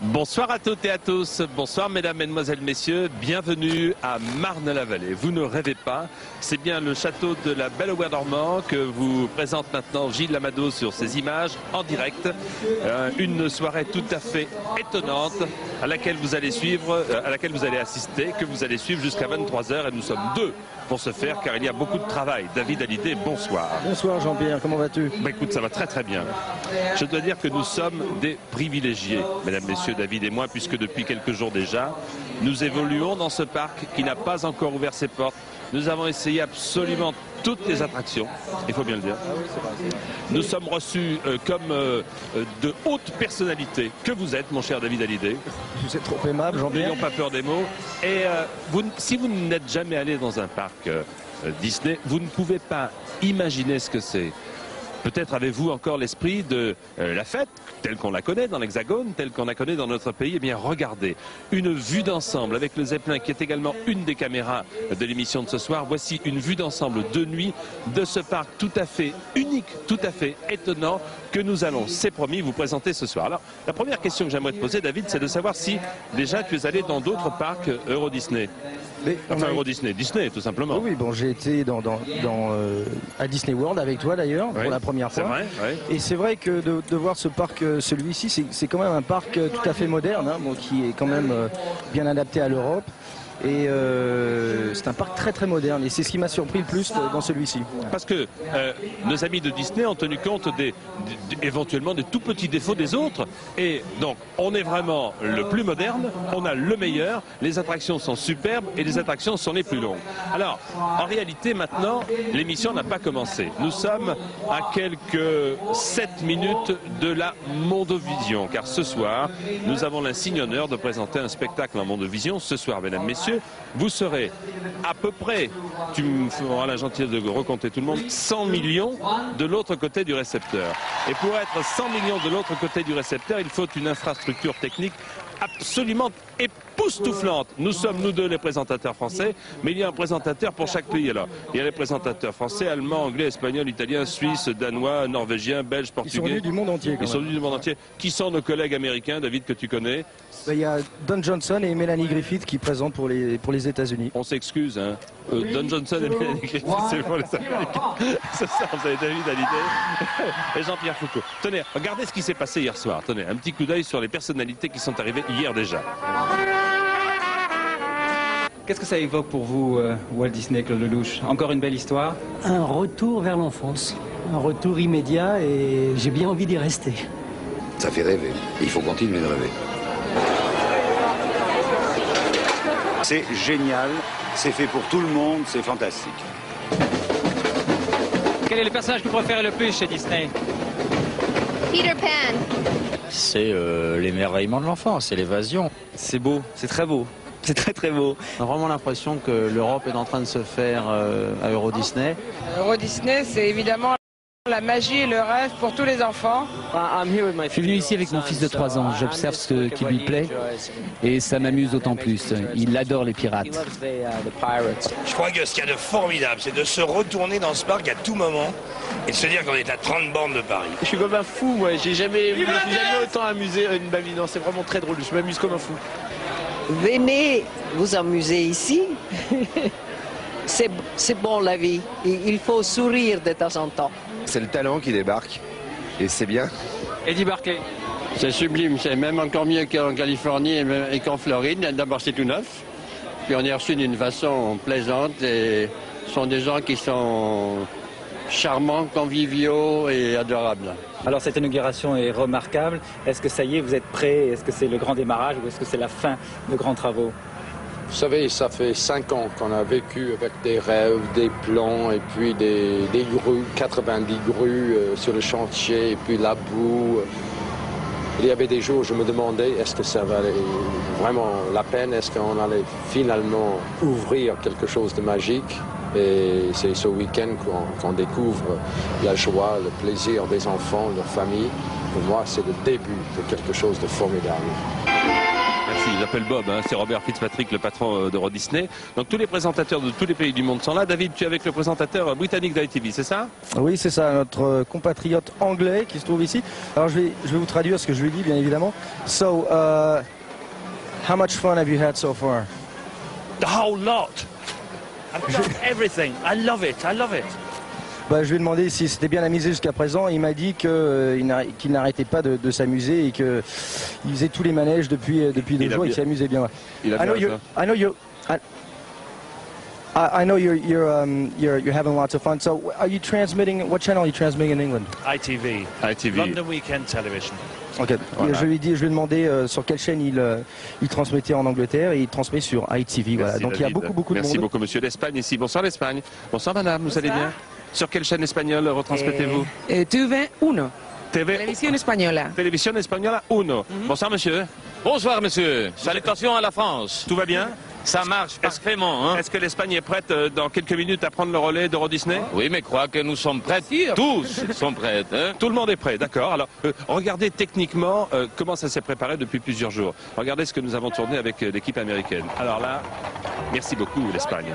Bonsoir à toutes et à tous, bonsoir mesdames, mesdemoiselles, messieurs, bienvenue à Marne-la-Vallée. Vous ne rêvez pas, c'est bien le château de la Belle-au-Bois-Dormant que vous présente maintenant Gilles Lamado sur ces images en direct. Une soirée tout à fait étonnante à laquelle vous allez suivre, à laquelle vous allez assister, que vous allez suivre jusqu'à 23 h et nous sommes deux pour ce faire car il y a beaucoup de travail. David Hallyday, bonsoir. Bonsoir Jean-Pierre, comment vas-tu? Bah écoute, ça va très très bien. Je dois dire que nous sommes des privilégiés, mesdames, messieurs, David et moi, puisque depuis quelques jours déjà, nous évoluons dans ce parc qui n'a pas encore ouvert ses portes. Nous avons essayé absolument toutes les attractions, il faut bien le dire. Nous sommes reçus comme de hautes personnalités que vous êtes, mon cher David Hallyday. Vous êtes trop aimable, Jean-Pierre. N'ayons pas peur des mots. Et si vous n'êtes jamais allé dans un parc Disney, vous ne pouvez pas imaginer ce que c'est. Peut-être avez-vous encore l'esprit de la fête, telle qu'on la connaît dans l'Hexagone, telle qu'on la connaît dans notre pays. Eh bien, regardez, une vue d'ensemble avec le Zeppelin, qui est également une des caméras de l'émission de ce soir. Voici une vue d'ensemble de nuit de ce parc tout à fait unique, tout à fait étonnant, que nous allons, c'est promis, vous présenter ce soir. Alors, la première question que j'aimerais te poser, David, c'est de savoir si déjà tu es allé dans d'autres parcs Euro Disney. Enfin, Euro Disney, Disney tout simplement. Oui, bon, j'ai été à Disney World avec toi d'ailleurs, pour la première fois. Vrai, oui. Et c'est vrai que de voir ce parc, celui-ci, c'est quand même un parc tout à fait moderne, hein, bon, qui est quand même bien adapté à l'Europe. Et c'est un parc très très moderne et c'est ce qui m'a surpris le plus dans celui-ci. Parce que nos amis de Disney ont tenu compte éventuellement des tout petits défauts des autres. Et donc on est vraiment le plus moderne, on a le meilleur, les attractions sont superbes et les attractions sont les plus longues. Alors en réalité maintenant l'émission n'a pas commencé. Nous sommes à quelques 7 minutes de la Mondovision, car ce soir nous avons l'insigne honneur de présenter un spectacle en Mondovision. Ce soir, mesdames, messieurs, vous serez à peu près, tu me feras la gentillesse de recompter tout le monde, 100 millions de l'autre côté du récepteur. Et pour être 100 millions de l'autre côté du récepteur, il faut une infrastructure technique absolument époustouflante. Nous sommes, nous deux, les présentateurs français, mais il y a un présentateur pour chaque pays. Alors, il y a les présentateurs français, allemands, anglais, espagnols, italiens, suisses, danois, norvégiens, belges, portugais. Ils sont venus du monde entier. Ils sont venus du monde entier. Qui sont nos collègues américains, David, que tu connais? Il y a Don Johnson et Melanie Griffith qui présentent pour les États-Unis. On s'excuse, hein. Don Johnson et Melanie Griffith, c'est pour les Américains. C'est ça, vous avez David Hallyday et Jean-Pierre Foucault. Tenez, regardez ce qui s'est passé hier soir. Tenez, un petit coup d'œil sur les personnalités qui sont arrivées hier déjà. Qu'est-ce que ça évoque pour vous, Walt Disney, Claude Lelouch? Encore une belle histoire? Un retour vers l'enfance, un retour immédiat et j'ai bien envie d'y rester. Ça fait rêver, il faut continuer de rêver. C'est génial, c'est fait pour tout le monde, c'est fantastique. Quel est le personnage que vous préférez le plus chez Disney? Peter Pan. C'est l'émerveillement de l'enfant, c'est l'évasion. C'est beau, c'est très beau. C'est très très beau. On a vraiment l'impression que l'Europe est en train de se faire à Euro Disney. Euro Disney, c'est évidemment la magie et le rêve pour tous les enfants. Je suis venu ici avec mon fils de 3 ans. J'observe ce qui lui plaît et ça m'amuse d'autant plus. Il adore les pirates. Je crois que ce qu'il y a de formidable, c'est de se retourner dans ce parc à tout moment et de se dire qu'on est à 30 bornes de Paris. Je suis comme un fou, moi. Je me suis jamais autant amusé une ma vie. Non, c'est vraiment très drôle. Je m'amuse comme un fou. Venez vous amuser ici. C'est bon la vie. Il faut sourire de temps en temps. C'est le talent qui débarque et c'est bien. Eddie Barclay. C'est sublime, c'est même encore mieux qu'en Californie et qu'en Floride. D'abord c'est tout neuf, puis on est reçu d'une façon plaisante et ce sont des gens qui sont charmants, conviviaux et adorables. Alors cette inauguration est remarquable. Est-ce que ça y est, vous êtes prêts? Est-ce que c'est le grand démarrage ou est-ce que c'est la fin de grands travaux? Vous savez, ça fait 5 ans qu'on a vécu avec des rêves, des plans et puis des grues, 90 grues sur le chantier et puis la boue. Il y avait des jours où je me demandais est-ce que ça valait vraiment la peine, est-ce qu'on allait finalement ouvrir quelque chose de magique. Et c'est ce week-end qu'on découvre la joie, le plaisir des enfants, leur famille. Pour moi, c'est le début de quelque chose de formidable. Merci, j'appelle Bob, hein, c'est Robert Fitzpatrick, le patron d'Euro Disney. Donc tous les présentateurs de tous les pays du monde sont là. David, tu es avec le présentateur britannique d'ITV, c'est ça? Oui, c'est ça, notre compatriote anglais qui se trouve ici. Alors je vais vous traduire ce que je lui dis, bien évidemment. So, how much fun have you had so far? The whole lot. I've done everything. I love it. I love it. Bah, je lui ai demandé si c'était bien amusé jusqu'à présent. Il m'a dit qu'il n'arrêtait pas de s'amuser et qu'il faisait tous les manèges depuis 2 jours et qu'il s'amusait bien. Il a I know you're having lots of fun. So, are you transmitting? What channel are you transmitting in England? ITV. ITV. London Weekend Television. Okay. Voilà. Je lui ai demandé sur quelle chaîne il transmettait en Angleterre et il transmet sur ITV. Voilà. Donc David. il y a beaucoup de monde. Merci beaucoup, monsieur d'Espagne ici. Bonsoir l'Espagne. Bonsoir madame, vous allez bien? Sur quelle chaîne espagnole retransmettez-vous? TV1. Télévision Española. Télévision Española 1. Bonsoir monsieur. Bonsoir monsieur. Salutations à la France. Tout va bien? Ça marche parfaitement. Hein. Est-ce que l'Espagne est prête dans quelques minutes à prendre le relais d'Euro Disney? Oui, mais crois que nous sommes prêts. Tous sont prêts. Hein. Tout le monde est prêt, d'accord. Alors, regardez techniquement comment ça s'est préparé depuis plusieurs jours. Regardez ce que nous avons tourné avec l'équipe américaine. Alors là, merci beaucoup l'Espagne.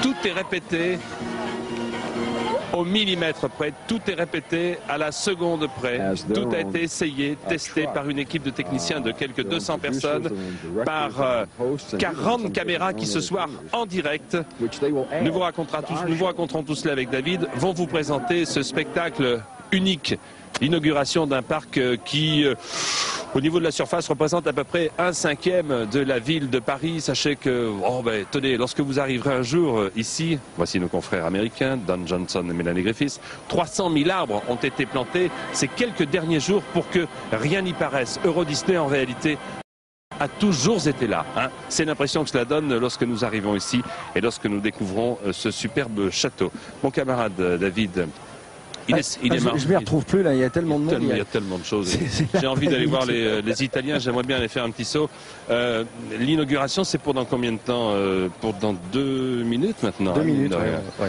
Tout est répété au millimètre près, tout est répété à la seconde près. Tout a été essayé, testé par une équipe de techniciens de quelques 200 personnes, par 40 caméras qui ce soir en direct, nous vous raconterons tout cela avec David, vont vous présenter ce spectacle unique. L'inauguration d'un parc qui, au niveau de la surface, représente à peu près 1/5 de la ville de Paris. Sachez que, tenez, lorsque vous arriverez un jour ici, voici nos confrères américains, Don Johnson et Melanie Griffiths, 300 000 arbres ont été plantés ces quelques derniers jours pour que rien n'y paraisse. Euro Disney, en réalité, a toujours été là. Hein. C'est l'impression que cela donne lorsque nous arrivons ici et lorsque nous découvrons ce superbe château. Mon camarade David... Je m'y retrouve plus là, il y a tellement de monde. Il y a tellement de choses. J'ai envie d'aller voir les Italiens, j'aimerais bien aller faire un petit saut. L'inauguration, c'est pour dans combien de temps? Pour dans 2 minutes maintenant. 2 minutes, ouais.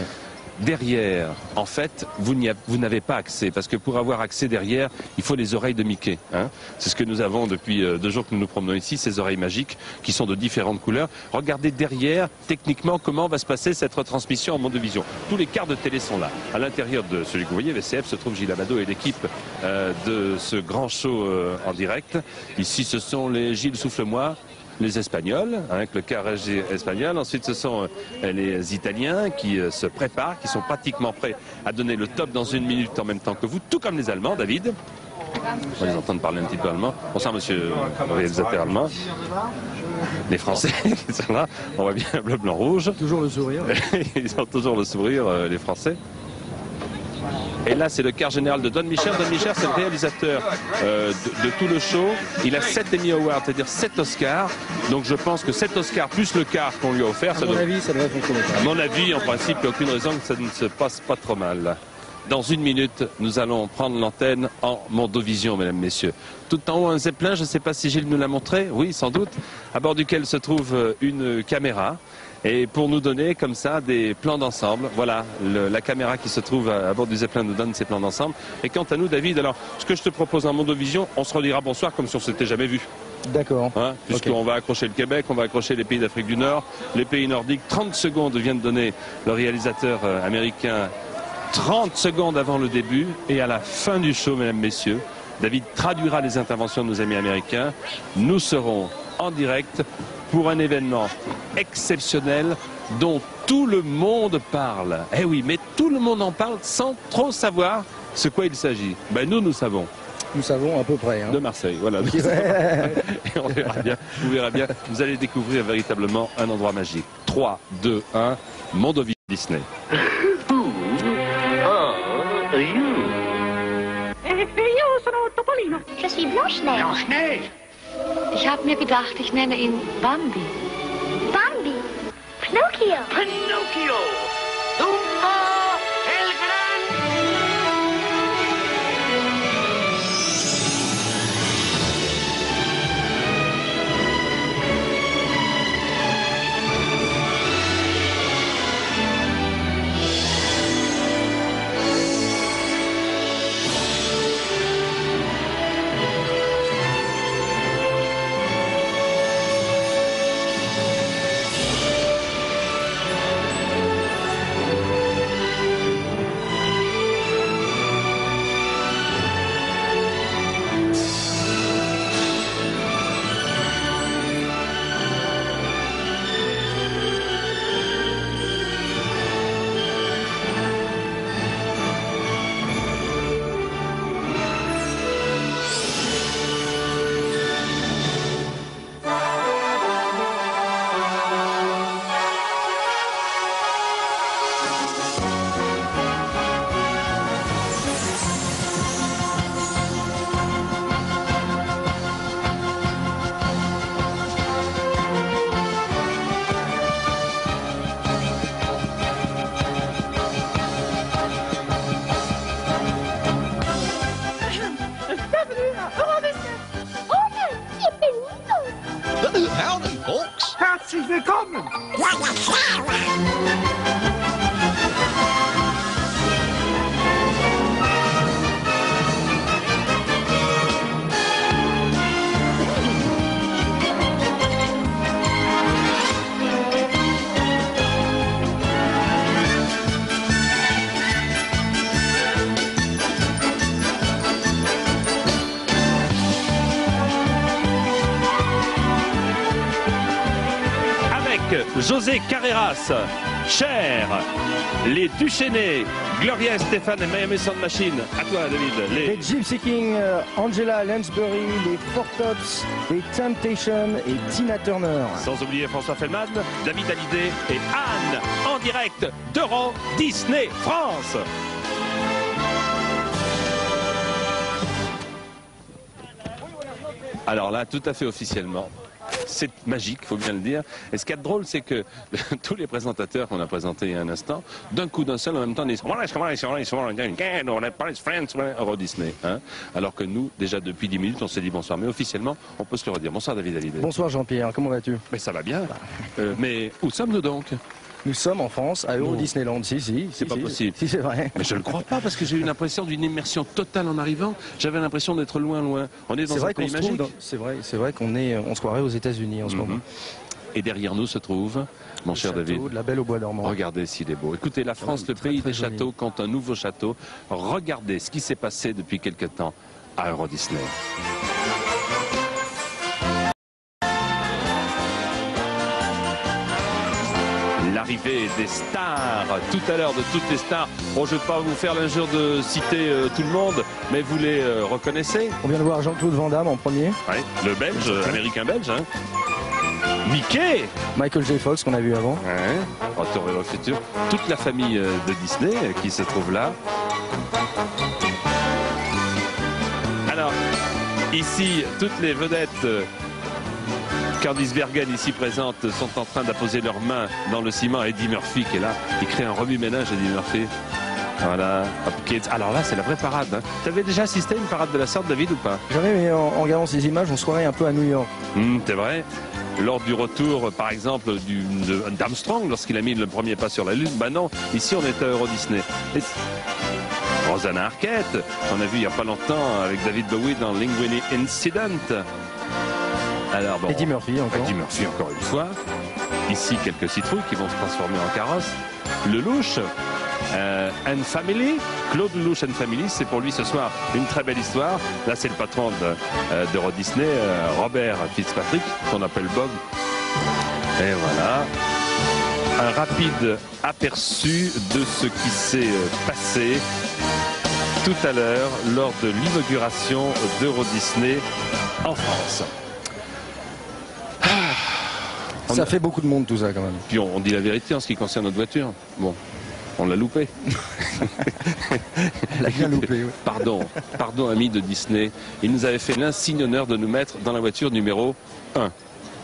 Derrière, en fait, vous n'avez pas accès, parce que pour avoir accès derrière, il faut les oreilles de Mickey. Hein. C'est ce que nous avons depuis 2 jours que nous nous promenons ici, ces oreilles magiques qui sont de différentes couleurs. Regardez derrière, techniquement, comment va se passer cette retransmission en Mondovision. Tous les quarts de télé sont là. À l'intérieur de celui que vous voyez, VCF, se trouve Gilles Amado et l'équipe de ce grand show en direct. Ici, ce sont les Gilles Souffle-moi, les Espagnols, avec le carré espagnol. Ensuite, ce sont les Italiens qui se préparent, qui sont pratiquement prêts à donner le top dans 1 minute en même temps que vous, tout comme les Allemands, David. On va les entendre parler un petit peu allemand. Bonsoir, monsieur le réalisateur allemand. Les Français qui sont là. On voit bien bleu, blanc, rouge. Toujours le sourire. Ils ont toujours le sourire, les Français. Et là, c'est le quart général de Don Michel. Don Michel, c'est le réalisateur de tout le show. Il a 7 Emmy Awards, c'est-à-dire 7 Oscars. Donc je pense que 7 Oscars plus le quart qu'on lui a offert, à mon avis, ça devrait fonctionner. À mon avis, en principe, il n'y a aucune raison que ça ne se passe pas trop mal. Dans 1 minute, nous allons prendre l'antenne en Mondovision, mesdames, messieurs. Tout en haut, un zeppelin, je ne sais pas si Gilles nous l'a montré, oui, sans doute, à bord duquel se trouve une caméra. Et pour nous donner comme ça des plans d'ensemble, voilà, la caméra qui se trouve à bord du Zeppelin nous donne ces plans d'ensemble. Et quant à nous, David, alors ce que je te propose en Mondovision, on se redira bonsoir comme si on ne s'était jamais vu. D'accord. Hein, puisqu'on va accrocher le Québec, on va accrocher les pays d'Afrique du Nord, les pays nordiques. 30 secondes vient de donner le réalisateur américain, 30 secondes avant le début. Et à la fin du show, mesdames, messieurs, David traduira les interventions de nos amis américains. Nous serons en direct pour un événement exceptionnel dont tout le monde parle. Eh oui, mais tout le monde en parle sans trop savoir ce quoi il s'agit. Ben nous savons. Nous savons à peu près. Hein. De Marseille, voilà. Et on verra bien, vous verrez bien, vous allez découvrir véritablement un endroit magique. 3, 2, 1, Mondovision Disney. Je suis Blanche-Neige. Blanche-Neige? Ich habe mir gedacht, ich nenne ihn Bambi. Bambi. Pinocchio. Pinocchio. Dumbo, el gran. folks. Herzlich willkommen. José Carreras, Cher, les Duchesnay, Gloria Estefan et Miami Sound Machine. À toi, David. Les Gypsy King, Angela Lansbury, les Four Tops, les Temptations et Tina Turner. Sans oublier François Feldman, David Hallyday et Anne en direct d'Euro Disney France. Alors là, tout à fait officiellement. C'est magique, il faut bien le dire. Et ce qui est drôle, c'est que tous les présentateurs qu'on a présentés il y a un instant, d'un coup d'un seul, en même temps, disent Euro Disney. Hein, alors que nous, déjà depuis 10 minutes, on s'est dit bonsoir. Mais officiellement, on peut se le redire. Bonsoir David Hallyday. Bonsoir Jean-Pierre, comment vas-tu? Mais ça va bien. Mais où sommes-nous donc? Nous sommes en France, à Euro Disneyland. Si, c'est pas possible. Si, c'est vrai. Mais je ne le crois pas, parce que j'ai eu l'impression d'une immersion totale en arrivant. J'avais l'impression d'être loin. On est dans un pays magique. C'est vrai on se croirait aux États-Unis en ce moment. Et derrière nous se trouve, mon cher David, de la Belle au Bois dormant. Regardez s'il est beau. Écoutez, la France, le pays des châteaux, compte un nouveau château. Regardez ce qui s'est passé depuis quelque temps à Euro Disney. L'arrivée des stars, tout à l'heure de toutes les stars. Bon, je ne vais pas vous faire l'injure de citer tout le monde, mais vous les reconnaissez? On vient de voir Jean-Claude Van Damme en premier. Oui, le belge, américain-belge. Hein. Mickey, Michael J. Fox qu'on a vu avant. Ouais. Retour vers le futur. Toute la famille de Disney qui se trouve là. Alors, ici, toutes les vedettes Candice Bergen ici présentes sont en train d'apposer leurs mains dans le ciment. Eddie Murphy qui est là, il crée un remue-ménage, Eddie Murphy. Voilà, Hopkins. Alors là, c'est la vraie parade. Hein. Tu avais déjà assisté à une parade de la sorte, David, ou pas? Jamais, mais en regardant ces images, on se croirait un peu à New York. C'est vrai. Lors du retour, par exemple, d'Armstrong, lorsqu'il a mis le premier pas sur la Lune, bah non, ici on est à Euro Disney. Rosanna Arquette, on a vu il n'y a pas longtemps avec David Bowie dans Linguini Incident. Alors, bon, Eddie Murphy encore. Eddie Murphy encore une fois. Ici quelques citrouilles qui vont se transformer en carrosse. Lelouch, and Family, Claude Lelouch and Family, c'est pour lui ce soir une très belle histoire. Là c'est le patron d'Euro Disney, Robert Fitzpatrick, qu'on appelle Bob. Et voilà. Un rapide aperçu de ce qui s'est passé tout à l'heure lors de l'inauguration d'Euro Disney en France. Ça fait beaucoup de monde tout ça quand même. Puis on dit la vérité en ce qui concerne notre voiture. Bon, on l'a loupé. Elle a bien loupé, oui. Pardon amis de Disney. Ils nous avaient fait l'insigne honneur de nous mettre dans la voiture numéro 1.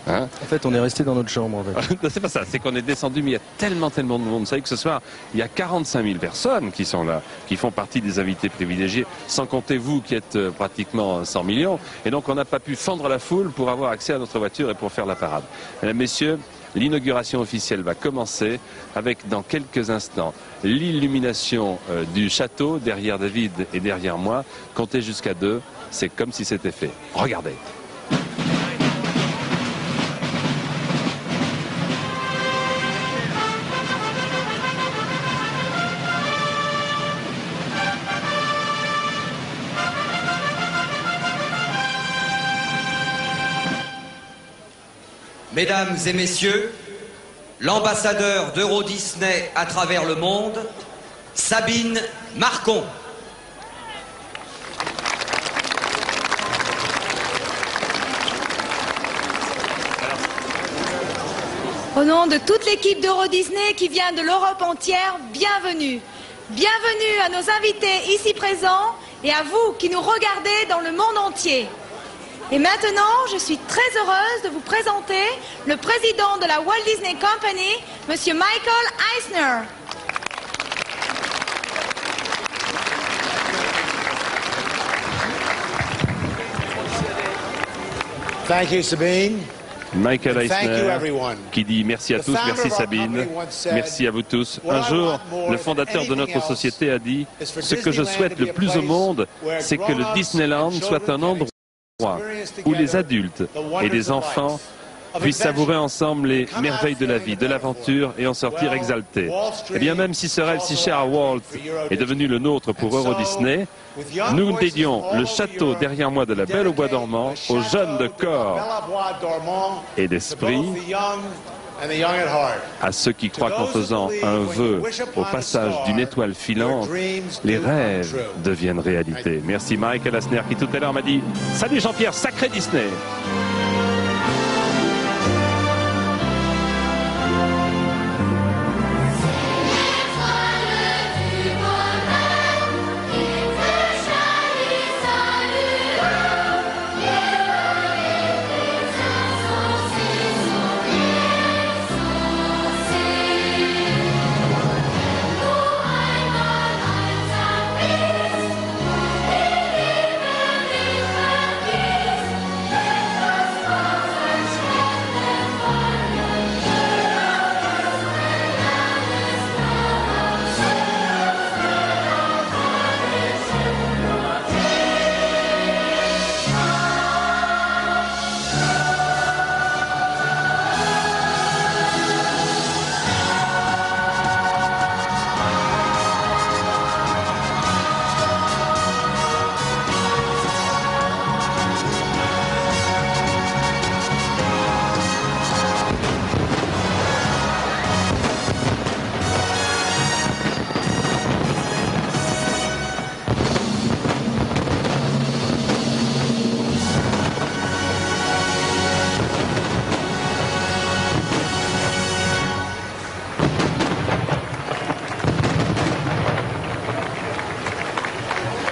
Hein? En fait, on est resté dans notre chambre. En fait. C'est pas ça, c'est qu'on est descendu, mais il y a tellement de monde. Vous savez que ce soir, il y a 45 000 personnes qui sont là, qui font partie des invités privilégiés, sans compter vous qui êtes pratiquement 100 millions. Et donc, on n'a pas pu fendre la foule pour avoir accès à notre voiture et pour faire la parade. Mesdames, messieurs, l'inauguration officielle va commencer avec, dans quelques instants, l'illumination du château derrière David et derrière moi. Comptez jusqu'à 2, c'est comme si c'était fait. Regardez. Mesdames et messieurs, l'ambassadeur d'Euro Disney à travers le monde, Sabine Marcon. Au nom de toute l'équipe d'Euro Disney qui vient de l'Europe entière, bienvenue. Bienvenue à nos invités ici présents et à vous qui nous regardez dans le monde entier. Et maintenant, je suis très heureuse de vous présenter le président de la Walt Disney Company, Monsieur Michael Eisner. Thank you, Sabine. Michael Eisner qui dit merci à tous, merci Sabine, merci à vous tous. Un jour, le fondateur de notre société a dit « Ce que je souhaite le plus au monde, c'est que le Disneyland soit un endroit où les adultes et les enfants puissent savourer ensemble les merveilles de la vie, de l'aventure et en sortir exaltés. » Et bien même si ce rêve si cher à Walt est devenu le nôtre pour Euro Disney, nous dédions le château derrière moi de la Belle au Bois dormant aux jeunes de corps et d'esprit, à ceux qui croient qu'en faisant un vœu au passage d'une étoile filante, les rêves deviennent réalité. Merci Michael Eisner qui tout à l'heure m'a dit « Salut Jean-Pierre, sacré Disney !»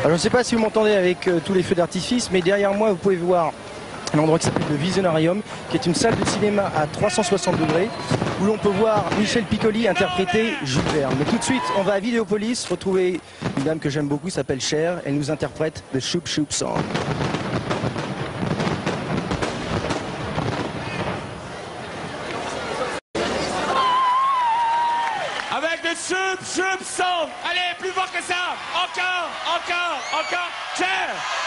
Alors, je ne sais pas si vous m'entendez avec tous les feux d'artifice, mais derrière moi, vous pouvez voir un endroit qui s'appelle le Visionarium, qui est une salle de cinéma à 360 degrés, où l'on peut voir Michel Piccoli interpréter Jules Verne. Mais tout de suite, on va à Vidéopolis retrouver une dame que j'aime beaucoup, qui s'appelle Cher. Elle nous interprète The Shoop Shoop Song. Avec le Shoop Shoop Song. Allez, plus fort que ça. Encore, encore, encore. Cher. There.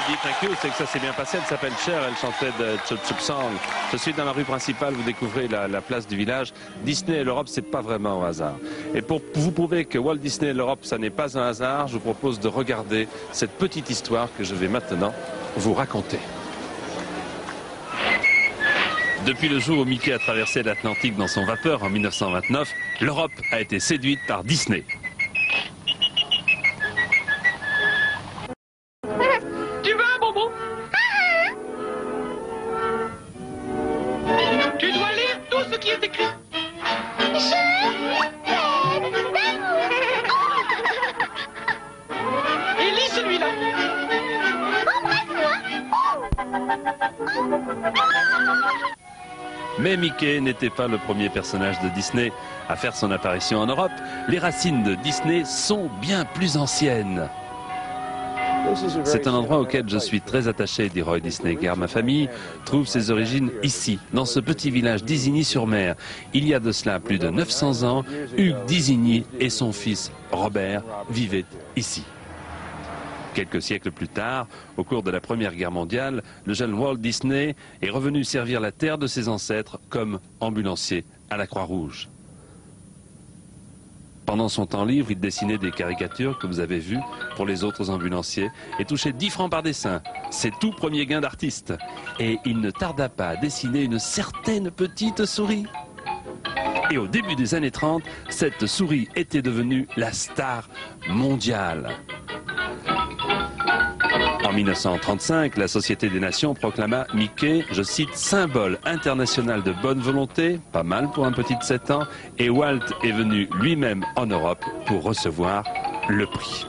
dit thank you, c'est que ça s'est bien passé. Elle s'appelle Cher, elle chantait de Chup Chup Song. Je suis dans la rue principale, vous découvrez la place du village. Disney et l'Europe, c'est pas vraiment un hasard. Et pour vous prouver que Walt Disney et l'Europe, ça n'est pas un hasard, je vous propose de regarder cette petite histoire que je vais maintenant vous raconter. Depuis le jour où Mickey a traversé l'Atlantique dans son vapeur en 1929, l'Europe a été séduite par Disney. Tu veux un bonbon? Tu dois lire tout ce qui est écrit. Et lis celui-là. Mais Mickey n'était pas le premier personnage de Disney à faire son apparition en Europe. Les racines de Disney sont bien plus anciennes. C'est un endroit auquel je suis très attaché, dit Roy Disney, car ma famille trouve ses origines ici, dans ce petit village d'Isigny-sur-Mer. Il y a de cela plus de 900 ans, Hugues d'Isigny et son fils Robert vivaient ici. Quelques siècles plus tard, au cours de la Première Guerre mondiale, le jeune Walt Disney est revenu servir la terre de ses ancêtres comme ambulancier à la Croix-Rouge. Pendant son temps libre, il dessinait des caricatures que vous avez vues pour les autres ambulanciers et touchait 10 francs par dessin. C'est tout premier gain d'artiste. Et il ne tarda pas à dessiner une certaine petite souris. Et au début des années 30, cette souris était devenue la star mondiale. En 1935, la Société des Nations proclama Mickey, je cite, symbole international de bonne volonté, pas mal pour un petit de 7 ans, et Walt est venu lui-même en Europe pour recevoir le prix.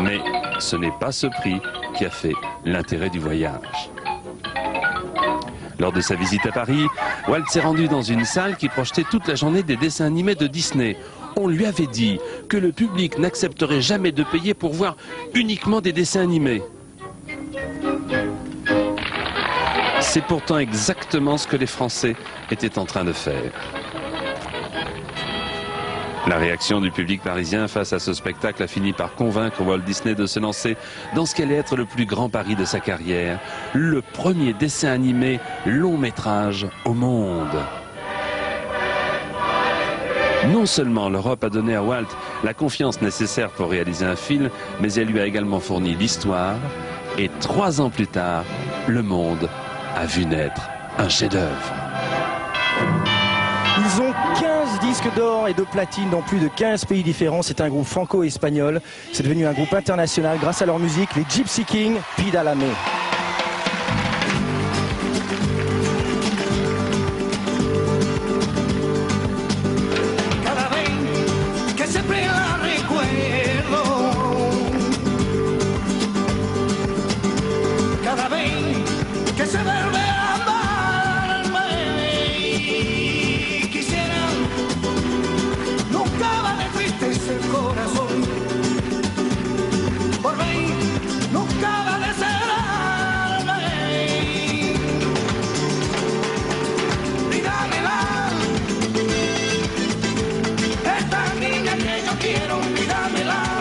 Mais ce n'est pas ce prix qui a fait l'intérêt du voyage. Lors de sa visite à Paris, Walt s'est rendu dans une salle qui projetait toute la journée des dessins animés de Disney. On lui avait dit que le public n'accepterait jamais de payer pour voir uniquement des dessins animés. C'est pourtant exactement ce que les Français étaient en train de faire. La réaction du public parisien face à ce spectacle a fini par convaincre Walt Disney de se lancer dans ce qu'allait être le plus grand pari de sa carrière, le premier dessin animé long métrage au monde. Non seulement l'Europe a donné à Walt la confiance nécessaire pour réaliser un film, mais elle lui a également fourni l'histoire. Et 3 ans plus tard, le monde a vu naître un chef-d'œuvre. Ils ont 15 disques d'or et de platine dans plus de 15 pays différents. C'est un groupe franco-espagnol. C'est devenu un groupe international grâce à leur musique, les Gypsy Kings, Pídalame. Esta niña que yo quiero, pídamela.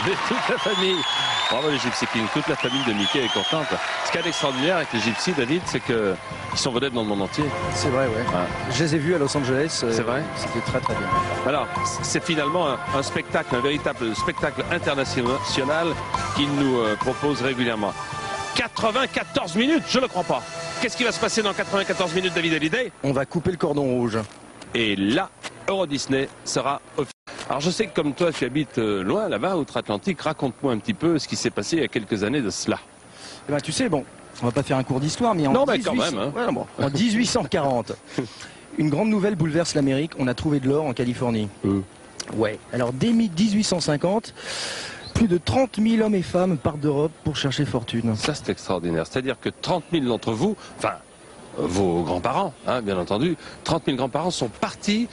Mais toute la famille, bravo les Gypsy Kings, toute la famille de Mickey est contente. Ce qu'il y a d'extraordinaire avec les Gypsy, David, c'est qu'ils sont vedettes dans le monde entier. C'est vrai, ouais. Je les ai vus à Los Angeles. C'est vrai. C'était très très bien. Alors, c'est finalement un spectacle, un véritable spectacle international qu'ils nous proposent régulièrement. 94 minutes, je ne le crois pas. Qu'est-ce qui va se passer dans 94 minutes, David Hallyday? On va couper le cordon rouge. Et là, Euro Disney sera officiel. Alors je sais que comme toi tu habites loin là-bas, outre-Atlantique, raconte-moi un petit peu ce qui s'est passé il y a quelques années de cela. Eh ben, tu sais, bon, on va pas faire un cours d'histoire, mais non, mais quand même, hein. Ouais, bon, en 1840, une grande nouvelle bouleverse l'Amérique, on a trouvé de l'or en Californie. Ouais, alors dès 1850, plus de 30 000 hommes et femmes partent d'Europe pour chercher fortune. Ça c'est extraordinaire, c'est-à-dire que 30 000 d'entre vous, enfin vos grands-parents, hein, bien entendu, 30 000 grands-parents sont partis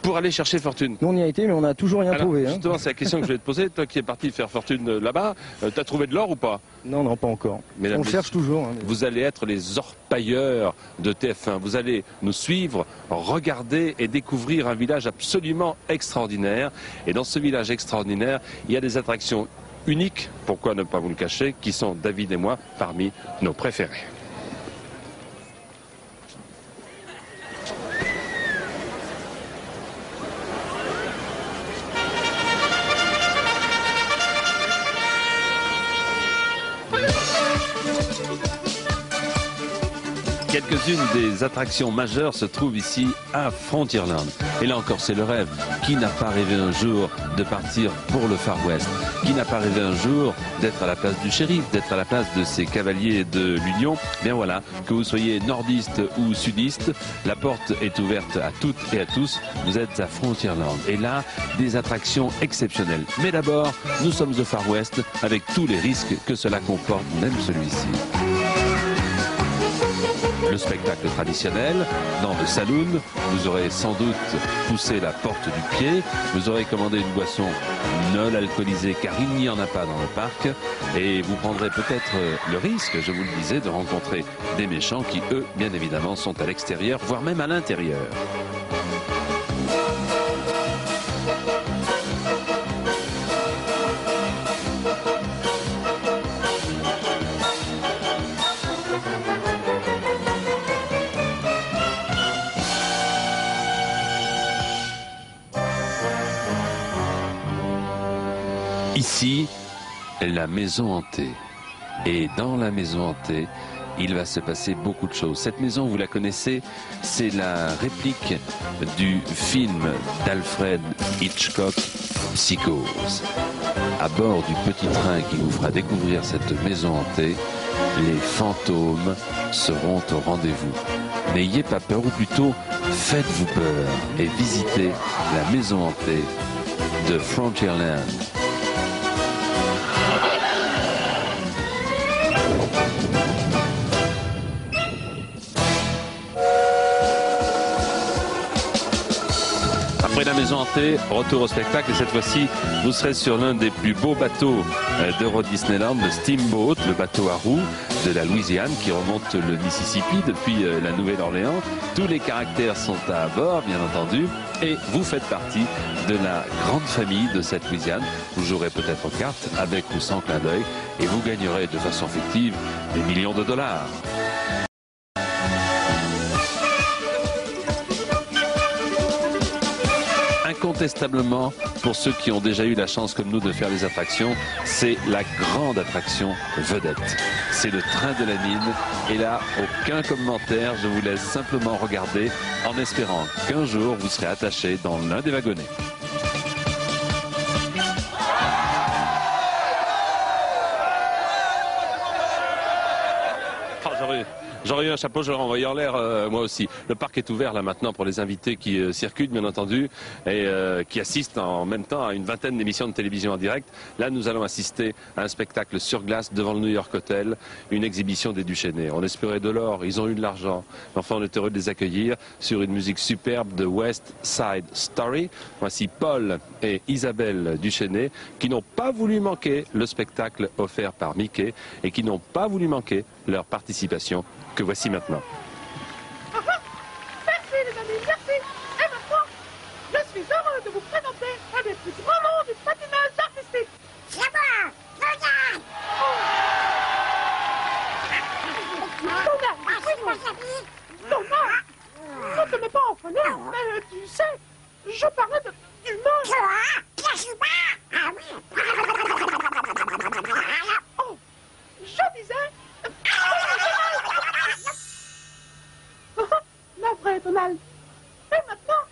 pour aller chercher fortune. Nous on y a été, mais on n'a toujours rien trouvé. Hein. Justement, c'est la question que je voulais te poser. Toi qui es parti faire fortune là-bas, t'as trouvé de l'or ou pas? Non, non, pas encore. On cherche toujours. Hein, Vous allez être les orpailleurs de TF1. Vous allez nous suivre, regarder et découvrir un village absolument extraordinaire. Et dans ce village extraordinaire, il y a des attractions uniques, pourquoi ne pas vous le cacher, qui sont, David et moi, parmi nos préférés. Quelques-unes des attractions majeures se trouvent ici à Frontierland. Et là encore, c'est le rêve. Qui n'a pas rêvé un jour de partir pour le Far West? Qui n'a pas rêvé un jour d'être à la place du shérif, d'être à la place de ces cavaliers de l'Union? Bien voilà, que vous soyez nordiste ou sudiste, la porte est ouverte à toutes et à tous. Vous êtes à Frontierland. Et là, des attractions exceptionnelles. Mais d'abord, nous sommes au Far West avec tous les risques que cela comporte, même celui-ci. Le spectacle traditionnel, dans le saloon, vous aurez sans doute poussé la porte du pied, vous aurez commandé une boisson non alcoolisée car il n'y en a pas dans le parc et vous prendrez peut-être le risque, je vous le disais, de rencontrer des méchants qui, eux, bien évidemment, sont à l'extérieur, voire même à l'intérieur. Ici, la maison hantée. Et dans la maison hantée, il va se passer beaucoup de choses. Cette maison, vous la connaissez, c'est la réplique du film d'Alfred Hitchcock, Psychose. À bord du petit train qui vous fera découvrir cette maison hantée, les fantômes seront au rendez-vous. N'ayez pas peur, ou plutôt, faites-vous peur et visitez la maison hantée de Frontierland. Après la maison hantée, retour au spectacle et cette fois-ci vous serez sur l'un des plus beaux bateaux d'Euro Disneyland, le Steamboat, le bateau à roues de la Louisiane qui remonte le Mississippi depuis la Nouvelle-Orléans. Tous les caractères sont à bord bien entendu et vous faites partie de la grande famille de cette Louisiane. Vous jouerez peut-être aux cartes avec ou sans clin d'œil et vous gagnerez de façon fictive des millions de dollars. Incontestablement, pour ceux qui ont déjà eu la chance comme nous de faire les attractions, c'est la grande attraction vedette. C'est le train de la mine. Et là, aucun commentaire, je vous laisse simplement regarder en espérant qu'un jour vous serez attaché dans l'un des wagonnets. J'aurais eu un chapeau, je l'aurais envoyé en l'air moi aussi. Le parc est ouvert là maintenant pour les invités qui circulent bien entendu et qui assistent en même temps à une vingtaine d'émissions de télévision en direct. Là nous allons assister à un spectacle sur glace devant le New York Hotel, une exhibition des Duchesnay. On espérait de l'or, ils ont eu de l'argent. Enfin on est heureux de les accueillir sur une musique superbe de West Side Story. Voici Paul et Isabelle Duchesnay qui n'ont pas voulu manquer le spectacle offert par Mickey et qui n'ont pas voulu manquer leur participation que voici maintenant. Merci les amis, merci. Et maintenant, je suis heureux de vous présenter un des plus grands noms du patinage. mais tu sais, je parlais du monstre. Oh, je disais... La vraie, Donald. Et maintenant,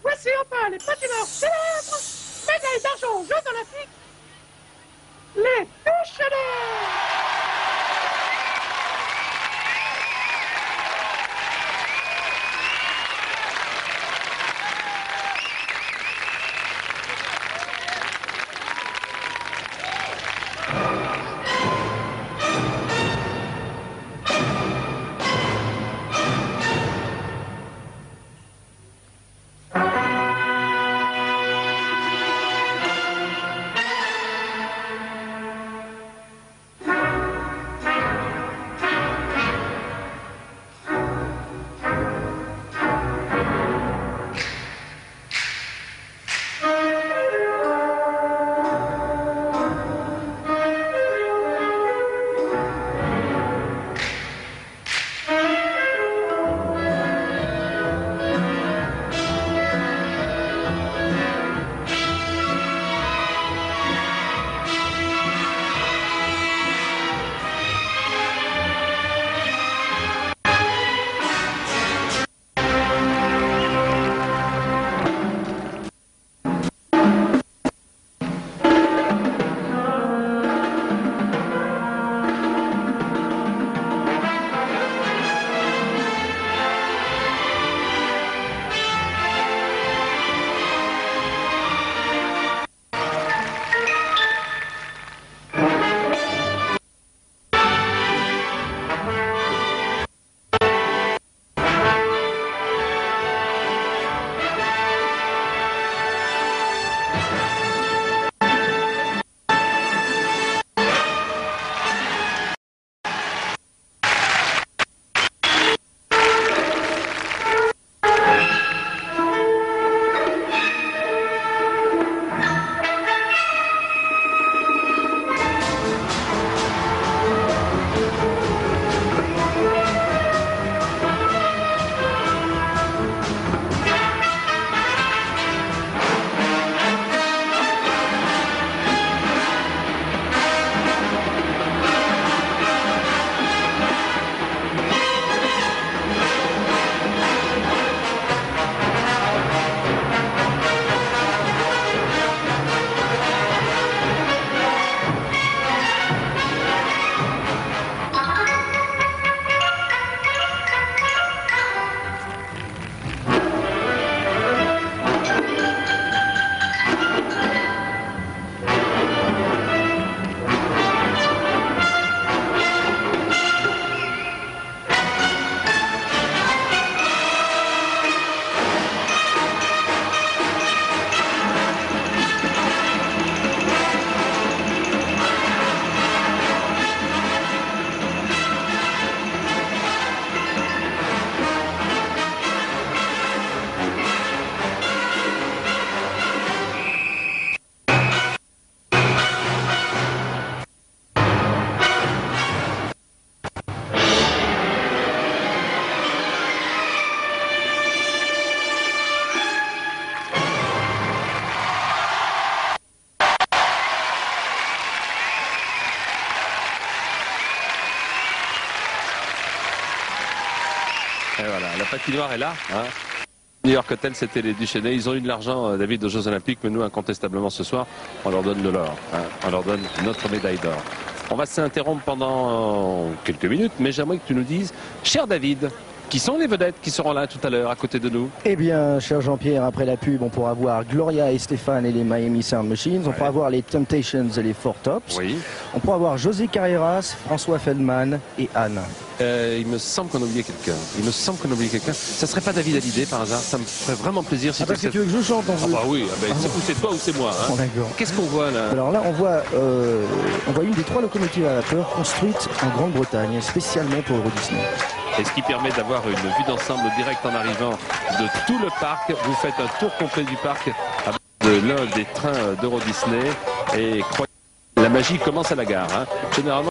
voici enfin les patineurs célèbres, médailles d'argent aux Jeux Olympiques, les Buchenets. Et voilà, la patinoire est là. Hein. New York Hotel, c'était les Duchesnay. Ils ont eu de l'argent, David, aux Jeux Olympiques, mais nous, incontestablement, ce soir, on leur donne de l'or. Hein. On leur donne notre médaille d'or. On va s'interrompre pendant quelques minutes, mais j'aimerais que tu nous dises, cher David, qui sont les vedettes qui seront là tout à l'heure à côté de nous? Eh bien, cher Jean-Pierre, après la pub, on pourra voir Gloria et Stéphane et les Miami Sound Machines. On pourra voir les Temptations et les Four Tops. Oui. On pourra voir José Carreras, François Feldman et Anne. Il me semble qu'on a oublié quelqu'un. Ça serait pas David Hallyday par hasard? Ça me ferait vraiment plaisir si parce que tu veux que je chante en bah oui, c'est toi ou c'est moi. Hein. D'accord. Qu'est-ce qu'on voit là? Alors là, on voit une des 3 locomotives à vapeur construites en Grande-Bretagne, spécialement pour Euro Disney. Et ce qui permet d'avoir une vue d'ensemble directe en arrivant de tout le parc. Vous faites un tour complet du parc de l'un des trains d'Euro Disney. Et croyez, la magie commence à la gare. Hein. Généralement...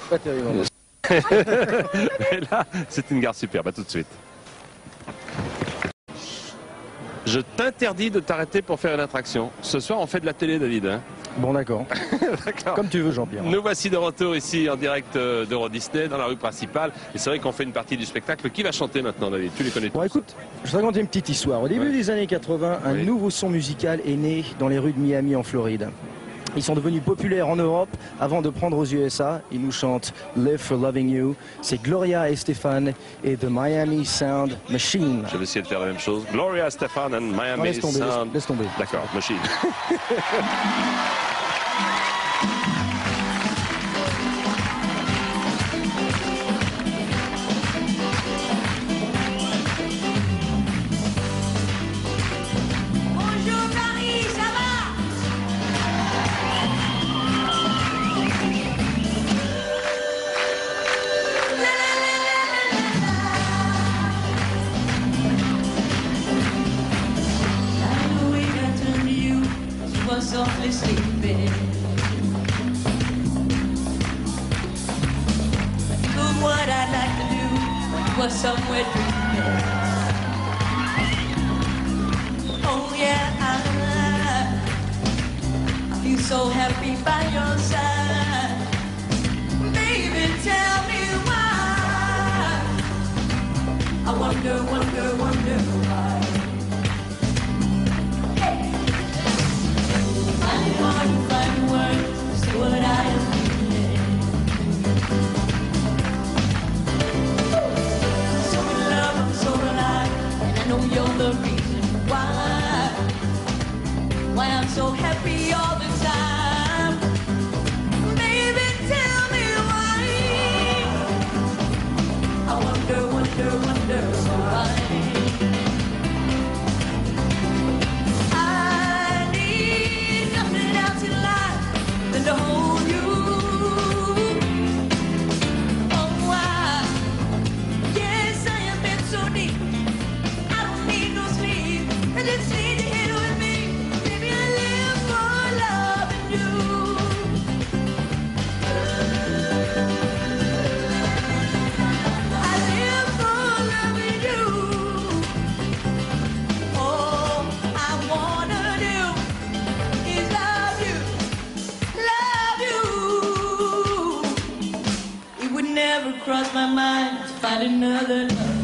Pas terrible. Et là, c'est une gare superbe. À tout de suite. je t'interdis de t'arrêter pour faire une attraction. Ce soir, on fait de la télé, David. Hein. Bon, d'accord. Comme tu veux, Jean-Pierre. Nous voici de retour ici en direct d'Euro Disney, dans la rue principale. Et c'est vrai qu'on fait une partie du spectacle. Qui va chanter maintenant, David? Tu les connais tous. Bon, écoute, je vais te raconter une petite histoire. Au début des années 80, un nouveau son musical est né dans les rues de Miami, en Floride. Ils sont devenus populaires en Europe avant de prendre aux USA. Ils nous chantent Live for Loving You. C'est Gloria Estefan et The Miami Sound Machine. Je vais essayer de faire la même chose. Gloria Estefan and Miami laisse tomber, Sound. laisse tomber. D'accord, Machine. softly sleeping. But what I'd like to do was somewhere dreaming. Oh yeah, I feel so happy by your side. Baby, tell me why. I wonder, wonder, wonder why. Hard to find words to say what I am feeling. So in love, I'm so alive, and I know you're the reason why I'm so happy all the time. Baby, tell me why. I wonder, wonder, wonder why. To hold you, oh why? Yes, I have been so deep. I don't need no sleep. I just need you here with me. Baby, I live for loving you. I live for loving you. All I wanna do is love you. Never crossed my mind to find another love.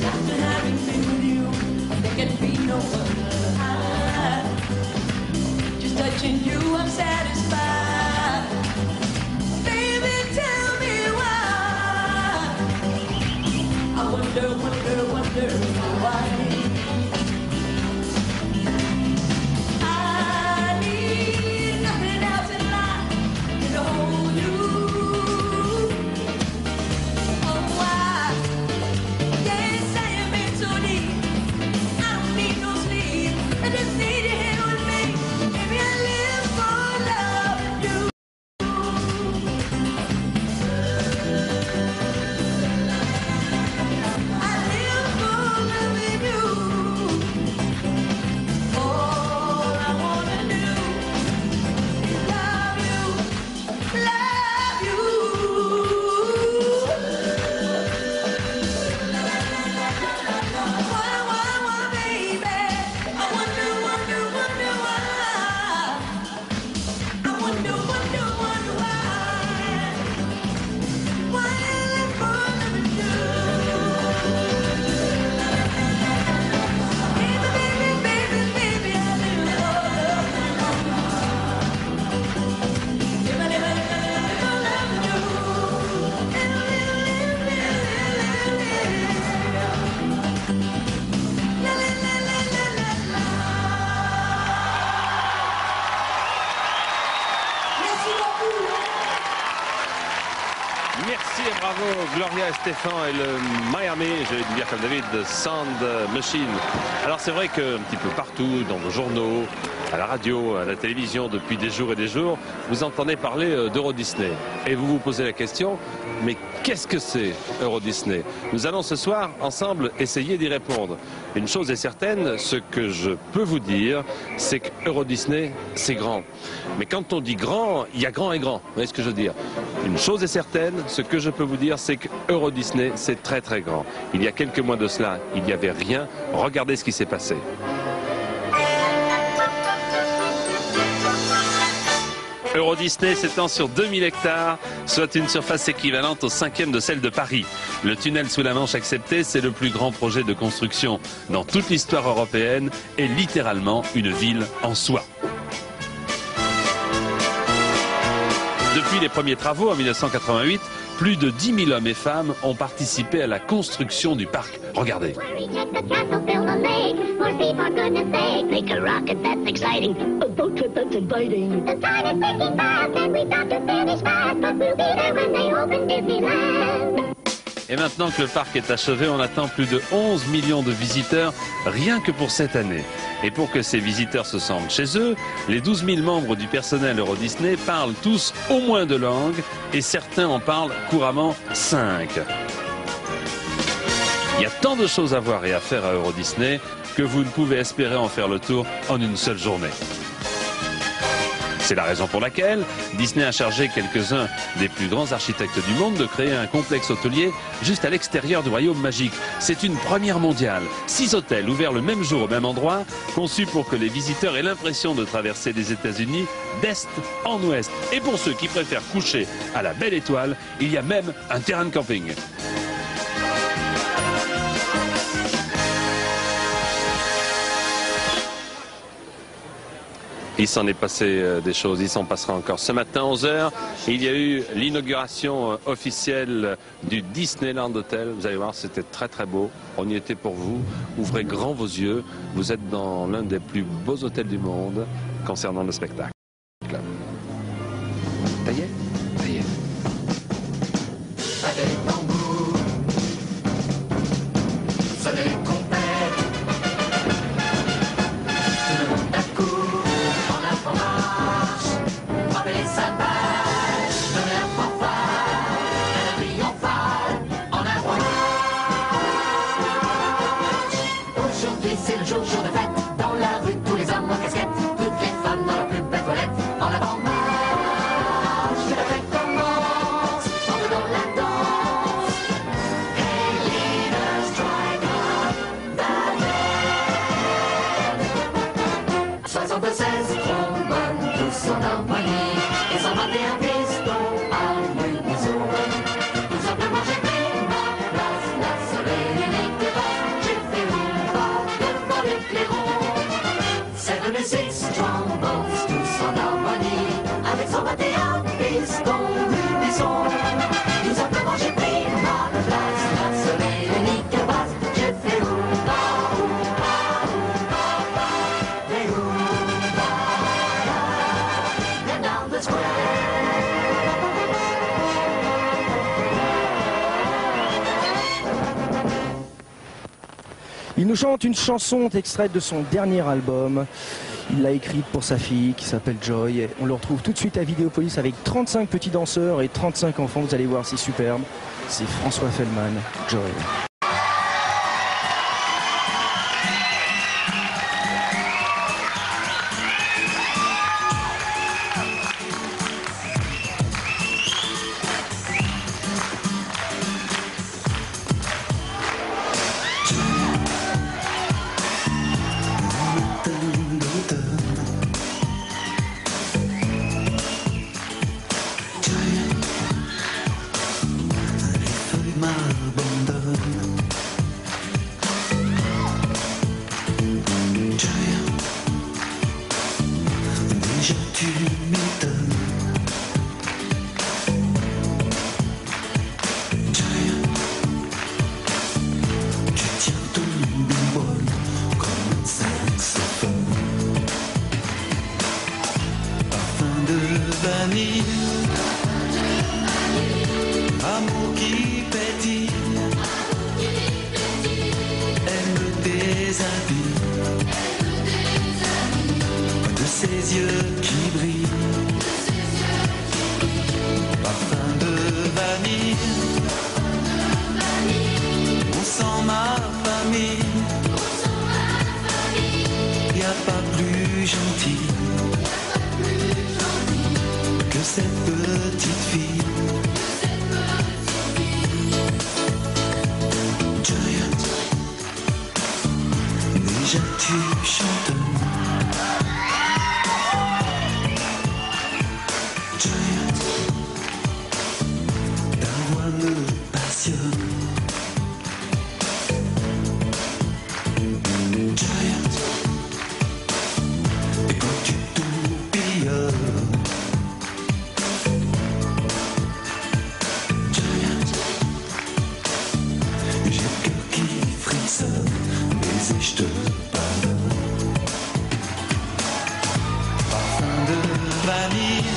After having been with you, there can be no other. Just touching you, I'm satisfied. Baby, tell me why. I wonder, wonder, wonder why. Gloria Estefan et le Miami, je vais dire comme David, Sound Machine. Alors c'est vrai qu'un petit peu partout, dans nos journaux, à la radio, à la télévision depuis des jours et des jours, vous entendez parler d'Euro Disney. Et vous vous posez la question, mais qu'est-ce que c'est Euro Disney? Nous allons ce soir ensemble essayer d'y répondre. Une chose est certaine, ce que je peux vous dire, c'est que Euro Disney, c'est grand. Mais quand on dit grand, il y a grand et grand. Vous voyez ce que je veux dire? Une chose est certaine, ce que je peux vous dire, c'est que Euro Disney, c'est très très grand. Il y a quelques mois de cela, il n'y avait rien. Regardez ce qui s'est passé. Euro Disney s'étend sur 2000 hectares, soit une surface équivalente au 5e de celle de Paris. Le tunnel sous la Manche accepté, c'est le plus grand projet de construction dans toute l'histoire européenne et littéralement une ville en soi. Depuis les premiers travaux en 1988, plus de 10 000 hommes et femmes ont participé à la construction du parc. Regardez. Et maintenant que le parc est achevé, on attend plus de 11 millions de visiteurs rien que pour cette année. Et pour que ces visiteurs se sentent chez eux, les 12 000 membres du personnel Euro Disney parlent tous au moins 2 langues et certains en parlent couramment 5. Il y a tant de choses à voir et à faire à Euro Disney que vous ne pouvez espérer en faire le tour en une seule journée. C'est la raison pour laquelle Disney a chargé quelques-uns des plus grands architectes du monde de créer un complexe hôtelier juste à l'extérieur du royaume magique. C'est une première mondiale. 6 hôtels ouverts le même jour au même endroit, conçus pour que les visiteurs aient l'impression de traverser les États-Unis d'est en ouest. Et pour ceux qui préfèrent coucher à la belle étoile, il y a même un terrain de camping. Il s'en est passé des choses, il s'en passera encore. Ce matin, 11h, il y a eu l'inauguration officielle du Disneyland Hotel. Vous allez voir, c'était très très beau. On y était pour vous. Ouvrez grand vos yeux. Vous êtes dans l'un des plus beaux hôtels du monde concernant le spectacle. Ça y est? Ça y est. C'est le jour de fête, dans la rue, tous les hommes en casquette, toutes les femmes dans leur plus belle toilette, en avant marche, que la fête commence, entre dans la danse, hey leaders, strike up the band. 76 trombones, tous en harmonie, et 121 pistons harmonisés. Tout simplement j'ai pris ma place, la seule et unique base, j'ai fait Six trombones, tous en harmonie, avec 121 pistons unissons. Tout simplement j'ai pris ma place, la seule et unique base, j'ai fait oumba, oumba, oumba, et oumba, and down the square. Il nous chante une chanson extraite de son dernier album. Il l'a écrite pour sa fille qui s'appelle Joy. On le retrouve tout de suite à Vidéopolis avec 35 petits danseurs et 35 enfants. Vous allez voir, c'est superbe. C'est François Fellman, Joy. Amour qui pétille, aime tes habits, de famille. Y a pas plus gentil que cette petite fille. Juliet, déjà tu chantes. Juliet, ta voix me passionne. Juliet, et quand tu tourbillonnes. Juliet, j'ai le cœur qui frissonne, mais et je te pardonne. Parfum de vanille,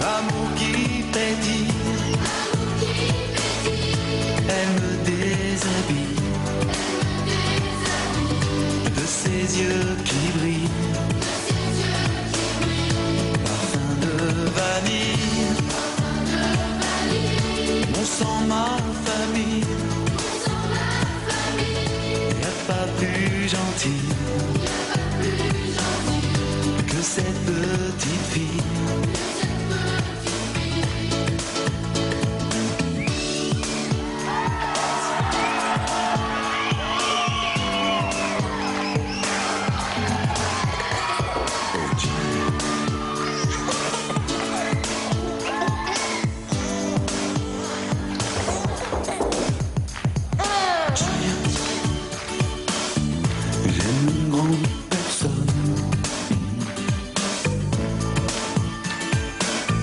amour qui pétille, elle me déshabille de ses yeux qui brillent. Parfum de vanille, mon sang, ma famille. Y a pas plus gentil que cette petite fille. J'aime une grande personne.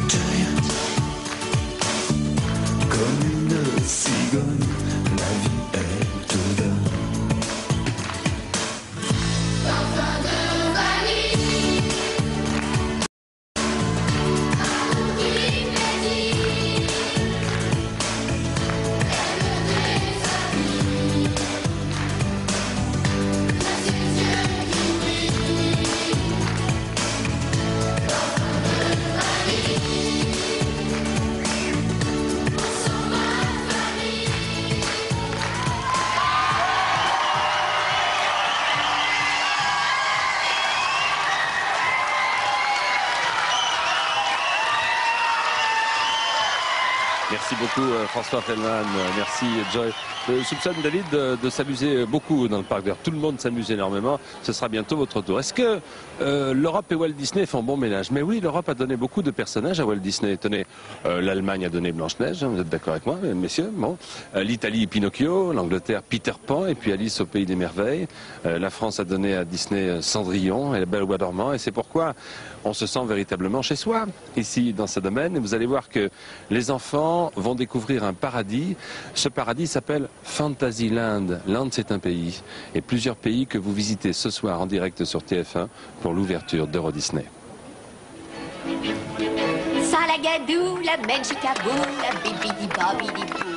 Juliet, comme une cigogne, la vie elle te donne. Parfum de vanille, amour qui pétille, elle me déshabille de ses yeux qui brillent. Parfum de vanille, mon sang, ma famille. Merci beaucoup François Fellman, merci Joy. Je soupçonne David de s'amuser beaucoup dans le parc vert. Tout le monde s'amuse énormément. Ce sera bientôt votre tour. Est-ce que l'Europe et Walt Disney font bon ménage? Mais oui, l'Europe a donné beaucoup de personnages à Walt Disney. Tenez, l'Allemagne a donné Blanche-Neige, vous êtes d'accord avec moi, messieurs? Bon. L'Italie, Pinocchio, l'Angleterre, Peter Pan, et puis Alice au Pays des Merveilles. La France a donné à Disney Cendrillon et La Belle au Bois dormant. Et c'est pourquoi on se sent véritablement chez soi, ici, dans ce domaine. Et vous allez voir que les enfants vont découvrir un paradis. Ce paradis s'appelle Fantasyland. Land, c'est un pays. Et plusieurs pays que vous visitez ce soir en direct sur TF1 pour l'ouverture d'Euro Disney. Salagadou, la Benchicabou, la bibidi-bobidi-bou.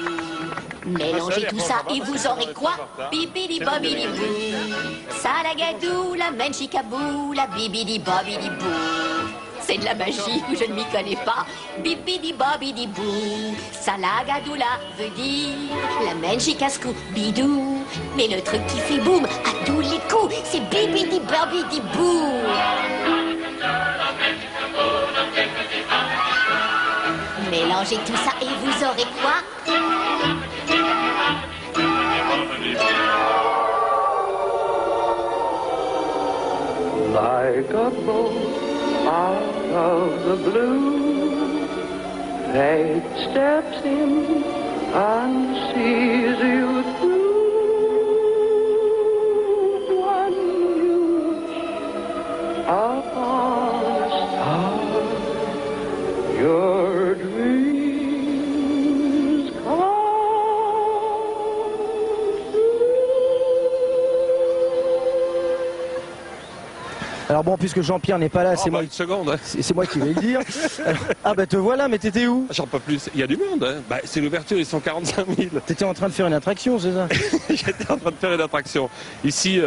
Mélangez tout ça et vous aurez quoi? Bibidi-bobidi-bou. Salagadou, la Benchicabou, la bibidi-bobidi-bou. C'est de la magie ou je ne m'y connais pas. Bibidi-bobidi-bou. Salagadoula veut dire la Menchicascou bidou. Mais le truc qui fait boum à tous les coups, c'est bibidi-bobidi-bou. Mélangez tout ça et vous aurez quoi? Like a boat out of the blue, fate steps in and sees you through. One you wish upon a star, your dreams come. Alors bon, puisque Jean-Pierre n'est pas là, c'est moi. Une seconde. Hein. C'est moi qui vais le dire. Alors, ah bah te voilà, mais t'étais où? J'en peux plus. Il y a du monde. Hein. Bah, c'est l'ouverture, ils sont 45 000. T'étais en train de faire une attraction, c'est ça? J'étais en train de faire une attraction. Ici,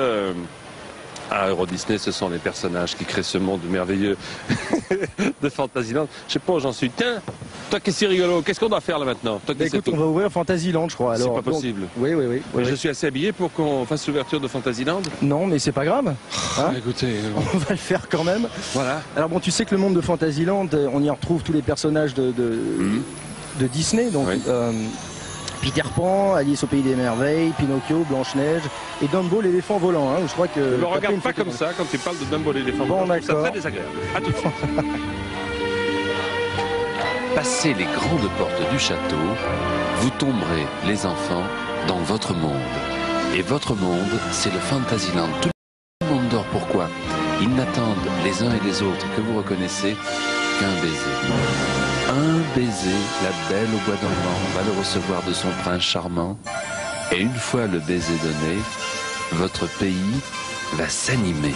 à Euro Disney, ce sont les personnages qui créent ce monde merveilleux de Fantasyland. Je sais pas où j'en suis. Tiens, Toi, qu'est-ce qui est rigolo? Qu'est-ce qu'on doit faire là maintenant? Toi, Bah, écoute, on va ouvrir Fantasyland, je crois. C'est Alors, pas donc, possible. oui. Mais je suis assez habillé pour qu'on fasse l'ouverture de Fantasyland. Non, mais c'est pas grave. Hein, écoutez, on va le faire quand même. Voilà. Alors bon, tu sais que le monde de Fantasyland, on y retrouve tous les personnages de Disney. Donc Peter Pan, Alice au Pays des Merveilles, Pinocchio, Blanche-Neige et Dumbo l'éléphant volant. Hein, je crois que. Ne me regarde pas comme ça quand tu parles de Dumbo l'éléphant volant. Bon, C'est d'accord. très désagréable. À tout de suite. Passez les grandes portes du château, vous tomberez, les enfants, dans votre monde. Et votre monde, c'est le Fantasyland. Tout le monde dort. Pourquoi? Ils n'attendent les uns et les autres que vous reconnaissez qu'un baiser. Un baiser, la belle au bois dormant va le recevoir de son prince charmant. Et une fois le baiser donné, votre pays va s'animer.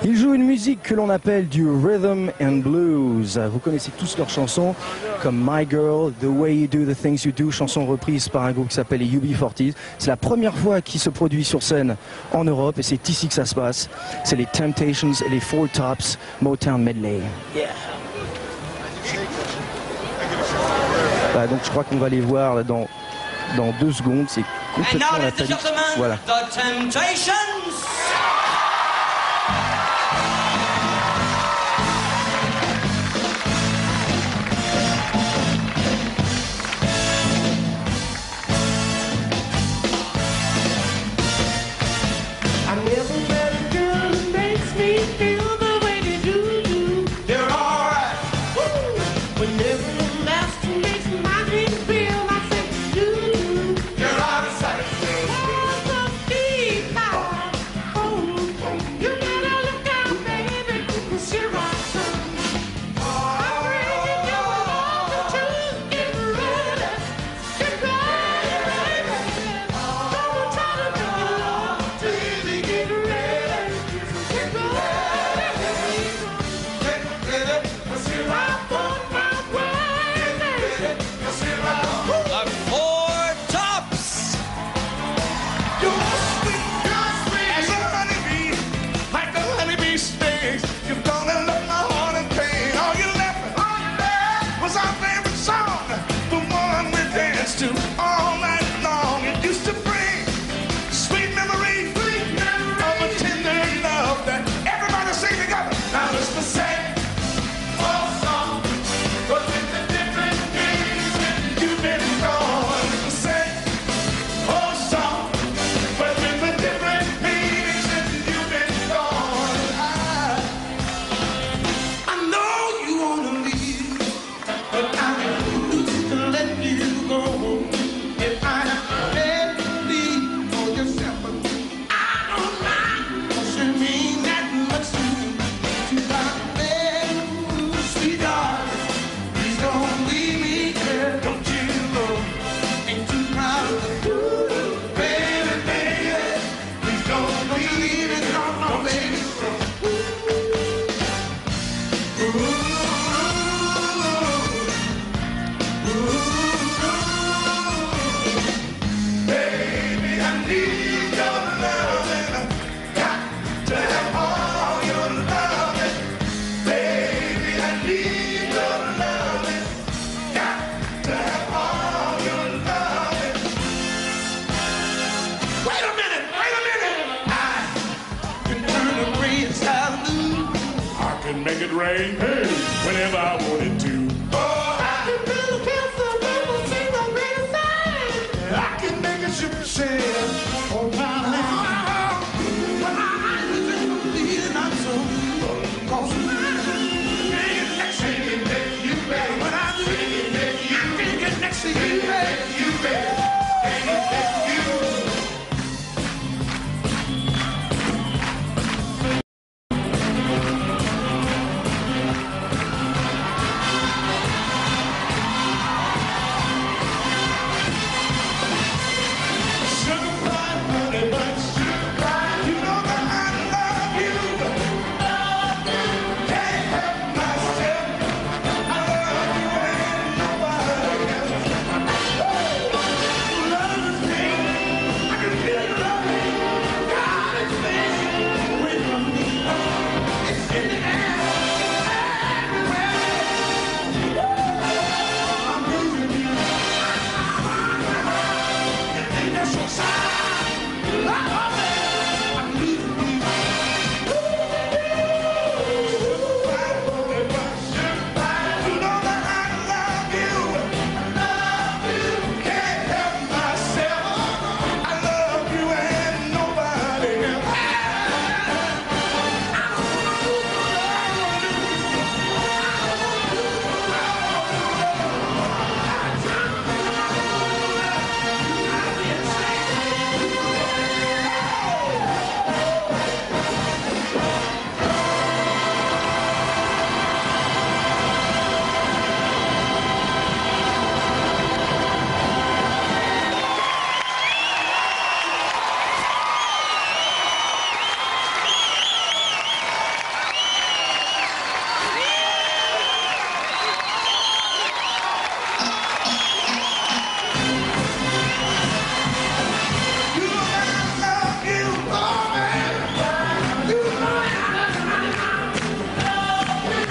Ils jouent une musique que l'on appelle du rhythm and blues. Vous connaissez tous leurs chansons comme My Girl, The Way You Do the Things You Do, chanson reprise par un groupe qui s'appelle les UB40s. C'est la première fois qu'ils se produisent sur scène en Europe et c'est ici que ça se passe. C'est les Temptations et les Four Tops Motown Medley. Yeah. Voilà, donc je crois qu'on va les voir là, dans 2 secondes. C'est complètement la folie. Voilà. The Temptations. I never met a girl who makes me feel the way they do. They're alright. Whenever the master makes my dream feel, I say do. You're out of sight. Oh, the feet. Make it rain, hey, whenever I wanted to. Oh, I can build a castle, never seen a greater sign. I can make a ship sail on my land. When I just feel not so good, 'cause I can make you better. When I do, I can get next to you, baby.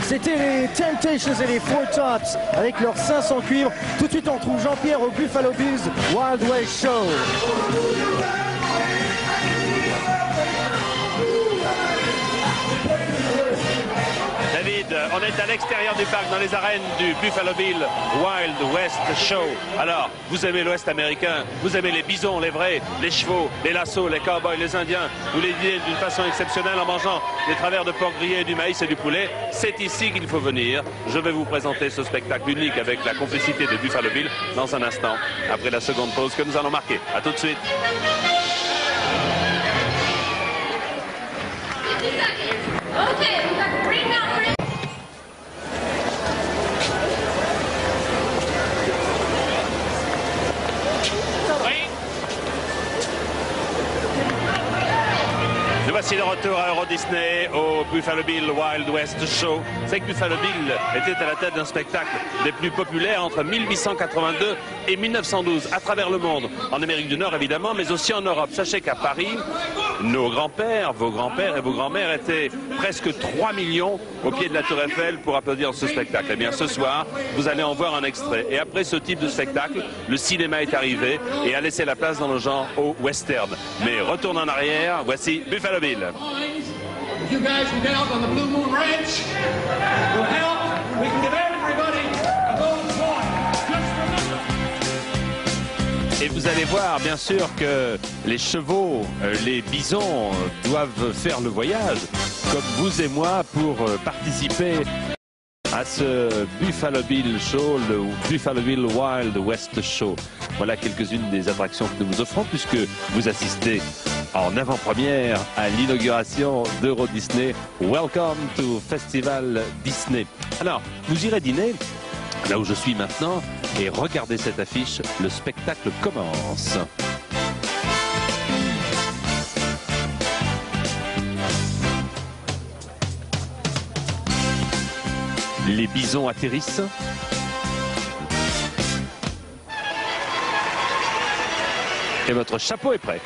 C'était les Temptations et les Four Tops avec leurs 500 cuivres. Tout de suite on retrouve Jean-Pierre au Buffalo Bills Wild West Show. David, on est à l'extérieur du parc, dans les arènes du Buffalo Bill Wild West Show. Alors, vous aimez l'Ouest américain, vous aimez les bisons, les vrais, les chevaux, les lassos, les cowboys, les indiens. Vous les dînez d'une façon exceptionnelle en mangeant des travers de porc grillé, du maïs et du poulet. C'est ici qu'il faut venir. Je vais vous présenter ce spectacle unique avec la complicité de Buffalo Bill dans un instant, après la seconde pause que nous allons marquer. A tout de suite. Nous voici de retour à Euro Disney au Buffalo Bill Wild West Show. C'est que Buffalo Bill était à la tête d'un spectacle des plus populaires entre 1882 et 1912 à travers le monde, en Amérique du Nord évidemment, mais aussi en Europe. Sachez qu'à Paris, nos grands-pères, vos grands-pères et vos grands-mères étaient presque 3 millions au pied de la Tour Eiffel pour applaudir ce spectacle. Eh bien ce soir, vous allez en voir un extrait. Et après ce type de spectacle, le cinéma est arrivé et a laissé la place dans le genre au western. Mais retourne en arrière, voici Buffalo Bill. If you guys can get out on the Blue Moon Ranch, we'll help. We can give everybody a golden toy. Just remember. Et vous allez voir, bien sûr, que les chevaux, les bisons doivent faire le voyage, comme vous et moi, pour participer à ce Buffalo Bill Show, le Buffalo Bill Wild West Show. Voilà quelques-unes des attractions que nous vous offrons, puisque vous assistez en avant-première à l'inauguration d'Euro Disney. Welcome to Festival Disney. Alors, vous irez dîner là où je suis maintenant et regardez cette affiche, le spectacle commence. Les bisons atterrissent. Et votre chapeau est prêt.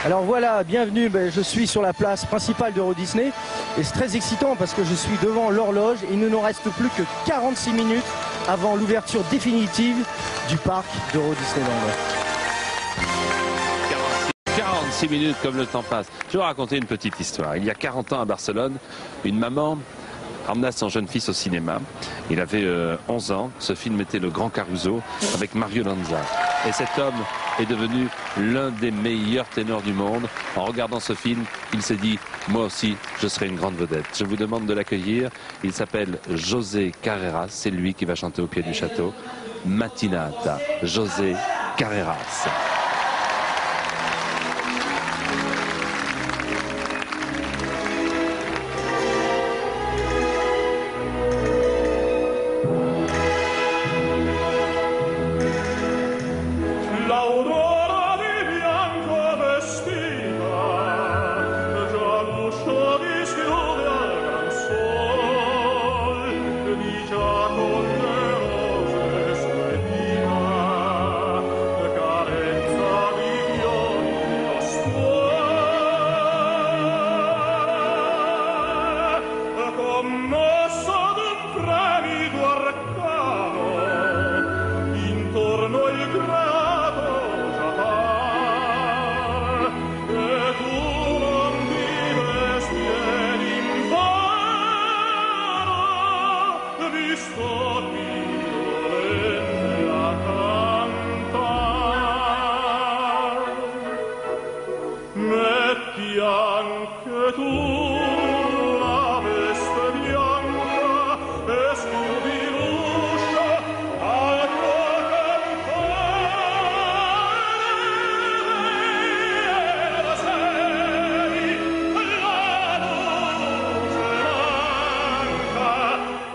Alors voilà, bienvenue, je suis sur la place principale d'Euro Disney et c'est très excitant parce que je suis devant l'horloge et il ne nous reste plus que 46 minutes avant l'ouverture définitive du parc d'Euro Disneyland. 46 minutes comme le temps passe. Je vais vous raconter une petite histoire. Il y a 40 ans à Barcelone, une maman emmena son jeune fils au cinéma. Il avait 11 ans. Ce film était Le Grand Caruso avec Mario Lanza. Et cet homme est devenu l'un des meilleurs ténors du monde. En regardant ce film, il s'est dit, moi aussi, je serai une grande vedette. Je vous demande de l'accueillir. Il s'appelle José Carreras. C'est lui qui va chanter au pied du château. Matinata. José Carreras. L'aurora di bianco vestita, già l'uscio dischiude al gran sol, di già con le rose spedita, carezza di fiori lo stuore, commosso d'un fremito arcano, intorno il grado già par, e tu non vivresti d'invano, visto chi volente a cantar. Metti anche tu la veste bianca e schiudi l'uscio al tuo campare. La sei, la luce manca,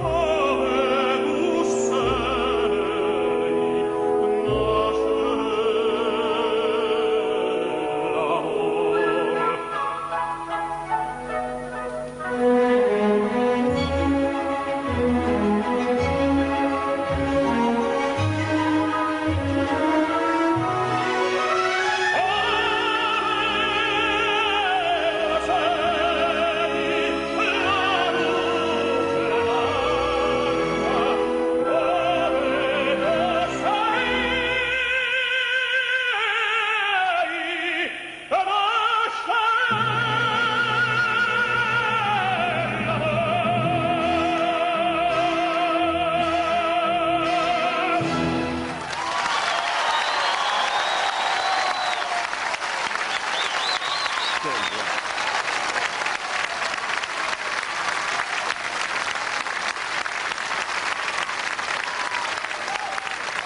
ove tu sei, nasce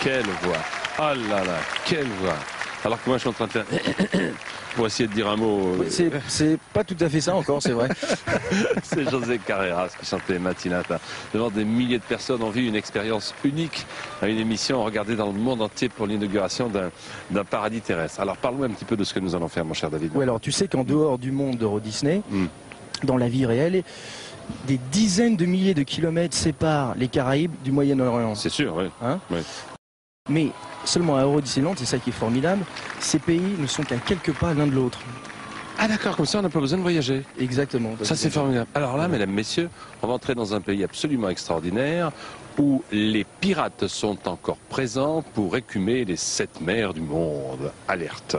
Quelle voix! Oh là là, quelle voix! Alors que moi je suis en train de faire pour essayer de dire un mot. C'est pas tout à fait ça encore, c'est vrai. C'est José Carreras qui chantait Matinata. Devant des milliers de personnes ont vu une expérience unique à une émission regardée dans le monde entier pour l'inauguration d'un paradis terrestre. Alors parle-nous un petit peu de ce que nous allons faire, mon cher David. Oui, alors tu sais qu'en dehors du monde d'Euro Disney, dans la vie réelle, des dizaines de milliers de kilomètres séparent les Caraïbes du Moyen-Orient. C'est sûr, oui. Hein Oui. Mais seulement à Euro Disneyland, c'est ça qui est formidable, ces pays ne sont qu'à quelques pas l'un de l'autre. Ah d'accord, comme ça on n'a pas besoin de voyager. Exactement. Ça c'est formidable. Alors là, mesdames, messieurs, on va entrer dans un pays absolument extraordinaire où les pirates sont encore présents pour écumer les 7 mers du monde. Alerte.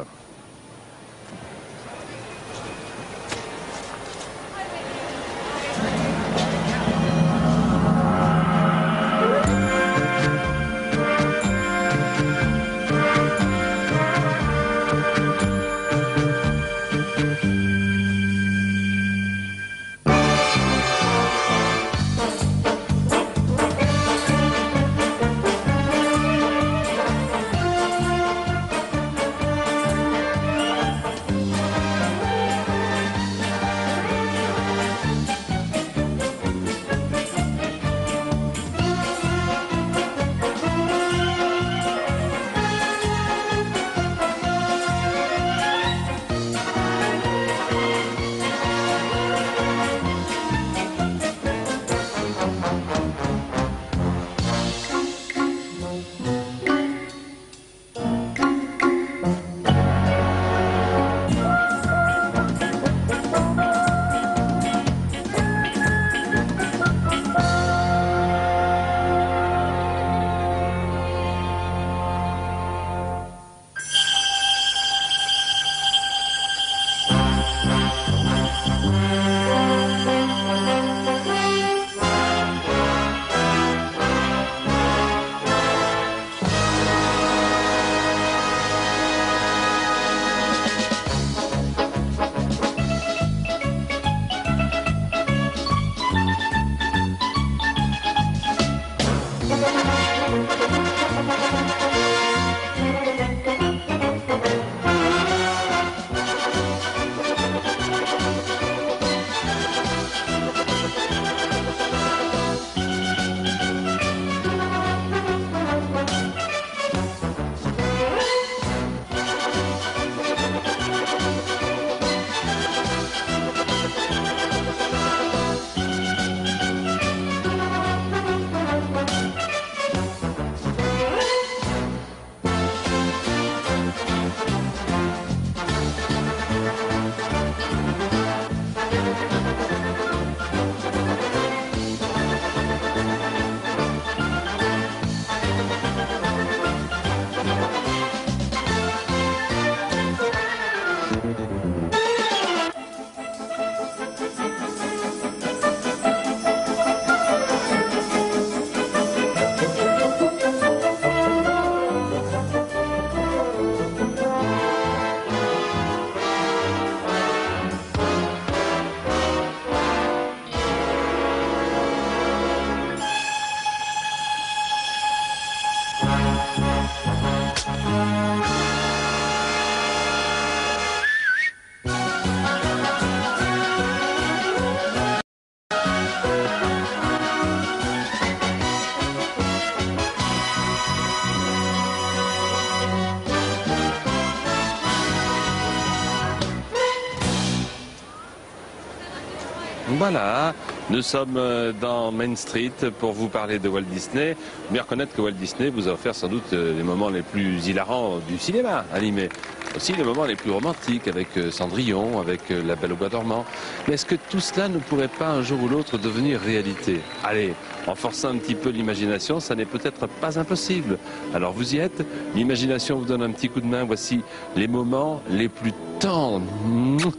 Voilà, nous sommes dans Main Street pour vous parler de Walt Disney. Bien reconnaître que Walt Disney vous a offert sans doute les moments les plus hilarants du cinéma animé. Aussi les moments les plus romantiques avec Cendrillon, avec La Belle au Bois dormant. Mais est-ce que tout cela ne pourrait pas un jour ou l'autre devenir réalité? Allez, en forçant un petit peu l'imagination, ça n'est peut-être pas impossible. Alors vous y êtes, l'imagination vous donne un petit coup de main. Voici les moments les plus tendres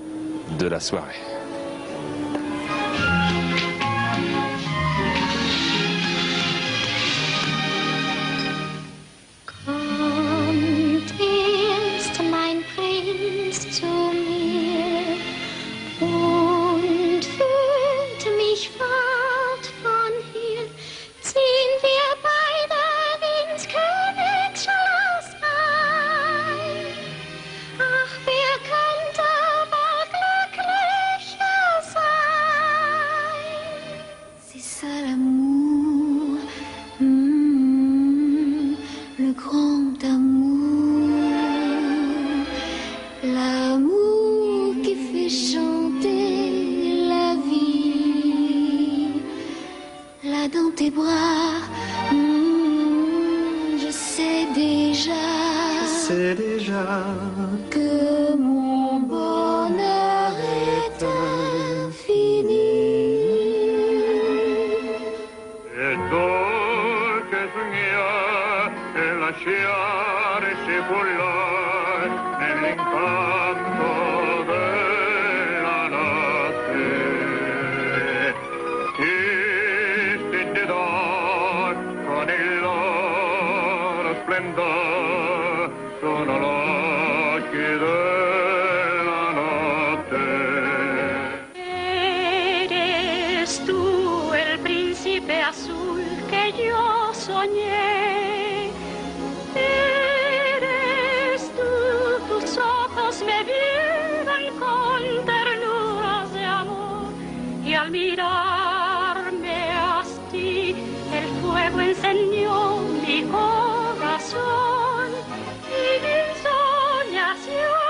de la soirée. Dans tes bras, je sais déjà que mon bonheur est infini. E tu che sogna e lasciare sepolare nell'incanto della notte. Con il loro splendore sono l'occhi della notte. Eres tú el príncipe azul que yo soñé. Eres tú, tus ojos me vieron con ternuras de amor y al mirarme así el fuego encendió mi corazón y mi soñación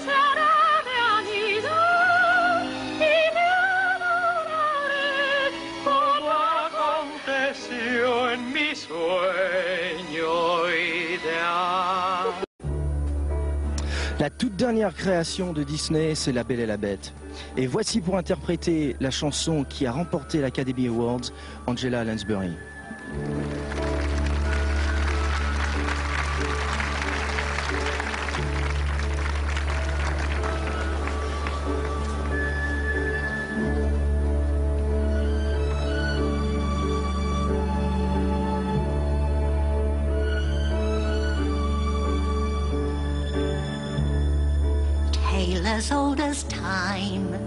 será realidad y me adoraré como aconteció en mi sueño ideal. La toute dernière création de Disney, c'est La Belle et la Bête. Et voici pour interpréter la chanson qui a remporté l'Academy Awards, Angela Lansbury. Tale as old as time,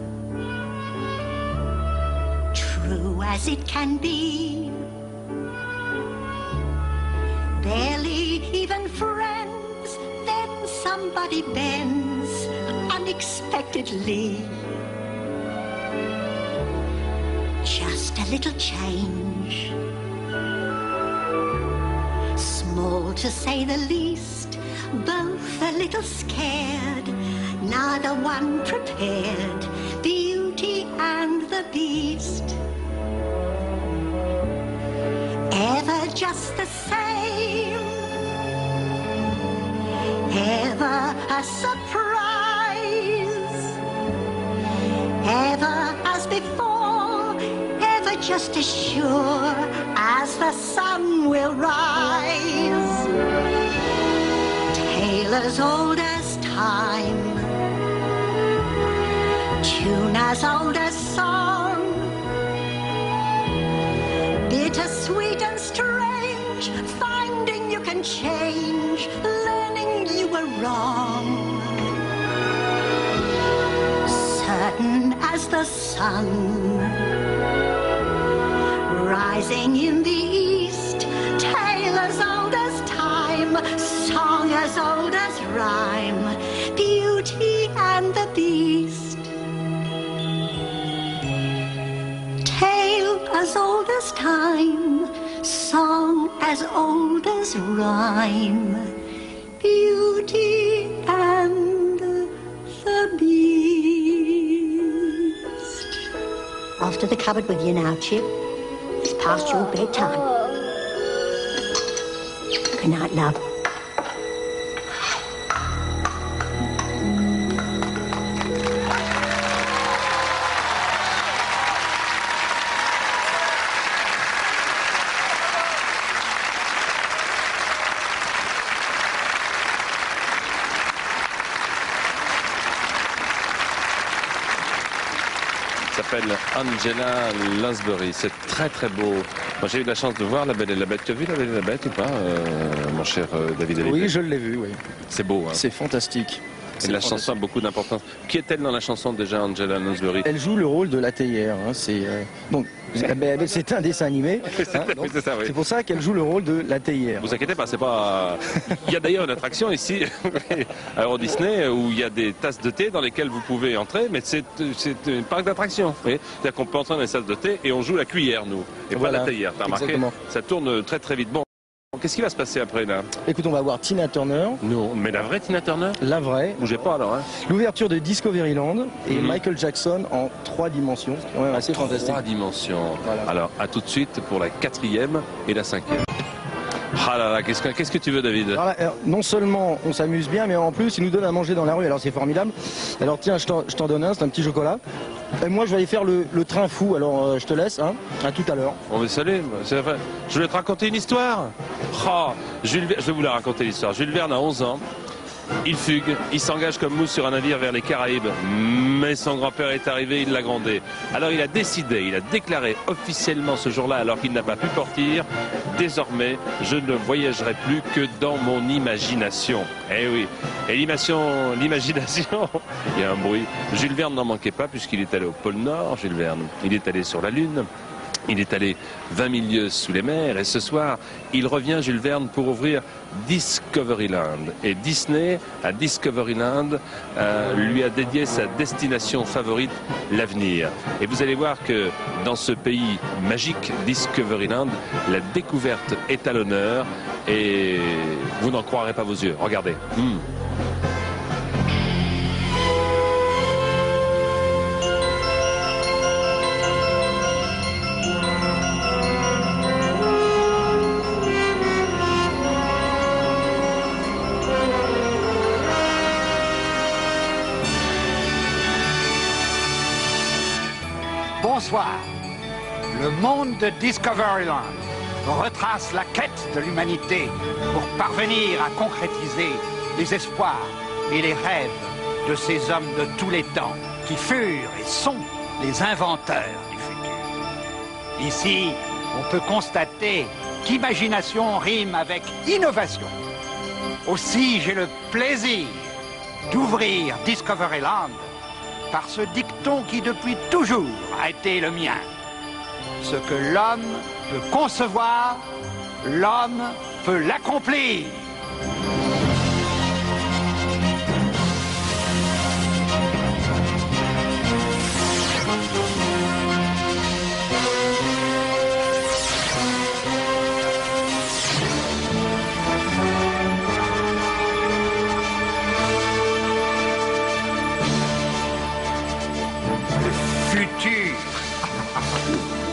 true as it can be. Barely even friends, then somebody bends unexpectedly. Just a little change, small to say the least, both a little scared, neither one prepared, Beauty and the Beast. Ever just the same, ever a surprise, ever as before, ever just as sure as the sun will rise. Tale as old as time, tune as old as song, bittersweet and strange, finding you can change, learning you were wrong. Certain as the sun, rising in the east, tale as old as time, song as old as rhyme, Beauty and the Beast. Tale as old as time, song as old as rhyme, Beauty and the Beast. off to the cupboard with you now, Chip. It's past your bedtime. Good night, love. S'appelle Angela Lansbury. C'est très très beau. Moi j'ai eu la chance de voir La Belle et la Bête. Tu as vu La Belle et la Bête ou pas, mon cher David Hallyday? Oui, je l'ai vu, oui. C'est beau. Hein. C'est fantastique. Et la chanson a beaucoup d'importance. Qui est-elle dans la chanson déjà, Angela Lansbury? Elle joue le rôle de la théière. Hein. Donc, c'est un dessin animé. Hein, c'est pour ça qu'elle joue le rôle de la théière. Vous inquiétez pas, c'est pas. Il y a d'ailleurs une attraction ici à Euro Disney où il y a des tasses de thé dans lesquelles vous pouvez entrer, mais c'est un parc d'attractions. C'est-à-dire qu'on peut entrer dans les tasses de thé et on joue la cuillère, nous, et voilà, pas la théière. T'as remarqué? Exactement. Ça tourne très très vite. Bon. Qu'est-ce qui va se passer après là? Écoute, on va voir Tina Turner. Non, mais la vraie Tina Turner? La vraie. Bougez pas alors. Hein. L'ouverture de Discoveryland et Michael Jackson en 3 dimensions. C'est quand même assez fantastique. 3 dimensions. Voilà. Alors, à tout de suite pour la 4e et la 5e. Ah là là, qu'est-ce que tu veux, David? Alors, non seulement on s'amuse bien, mais en plus, il nous donne à manger dans la rue. Alors, c'est formidable. Alors, tiens, je t'en donne un, c'est un petit chocolat. Et moi, je vais aller faire le train fou. Alors, je te laisse. Hein. À tout à l'heure. On va saluer. Je vais te raconter une histoire. Oh, je vais vous la raconter l'histoire. Jules Verne a 11 ans. Il fugue, il s'engage comme mousse sur un navire vers les Caraïbes, mais son grand-père est arrivé, il l'a grondé. Alors il a décidé, il a déclaré officiellement ce jour-là, alors qu'il n'a pas pu partir, désormais je ne voyagerai plus que dans mon imagination. Eh oui, et l'imagination, il y a un bruit. Jules Verne n'en manquait pas puisqu'il est allé au pôle Nord, Jules Verne. Il est allé sur la Lune. Il est allé 20 000 lieues sous les mers et ce soir, il revient, Jules Verne, pour ouvrir Discoveryland. Et Disney, à Discoveryland, lui a dédié sa destination favorite, l'avenir. Et vous allez voir que dans ce pays magique, Discoveryland, la découverte est à l'honneur et vous n'en croirez pas vos yeux. Regardez. Bonsoir. Le monde de Discoveryland retrace la quête de l'humanité pour parvenir à concrétiser les espoirs et les rêves de ces hommes de tous les temps qui furent et sont les inventeurs du futur. Ici, on peut constater qu'imagination rime avec innovation. Aussi, j'ai le plaisir d'ouvrir Discoveryland par ce dicton qui depuis toujours a été le mien. Ce que l'homme peut concevoir, l'homme peut l'accomplir.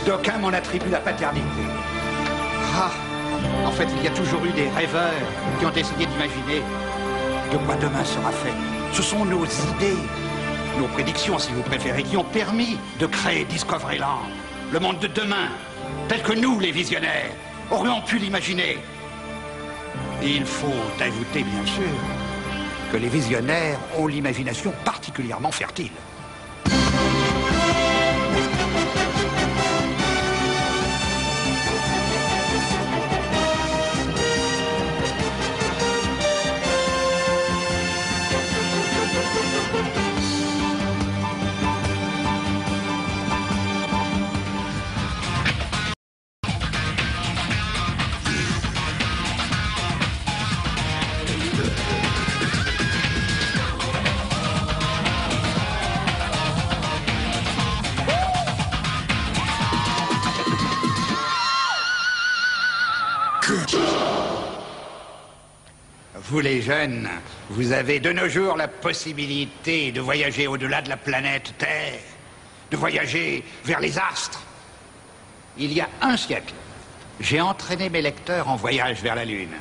D'aucuns m'en attribuent la paternité. Ah, en fait, il y a toujours eu des rêveurs qui ont essayé d'imaginer de quoi demain sera fait. Ce sont nos idées, nos prédictions, si vous préférez, qui ont permis de créer Discoveryland. Le monde de demain, tel que nous, les visionnaires, aurions pu l'imaginer. Et il faut ajouter, bien sûr, que les visionnaires ont l'imagination particulièrement fertile. Vous les jeunes, vous avez de nos jours la possibilité de voyager au-delà de la planète Terre. de voyager vers les astres. Il y a un siècle, j'ai entraîné mes lecteurs en voyage vers la Lune.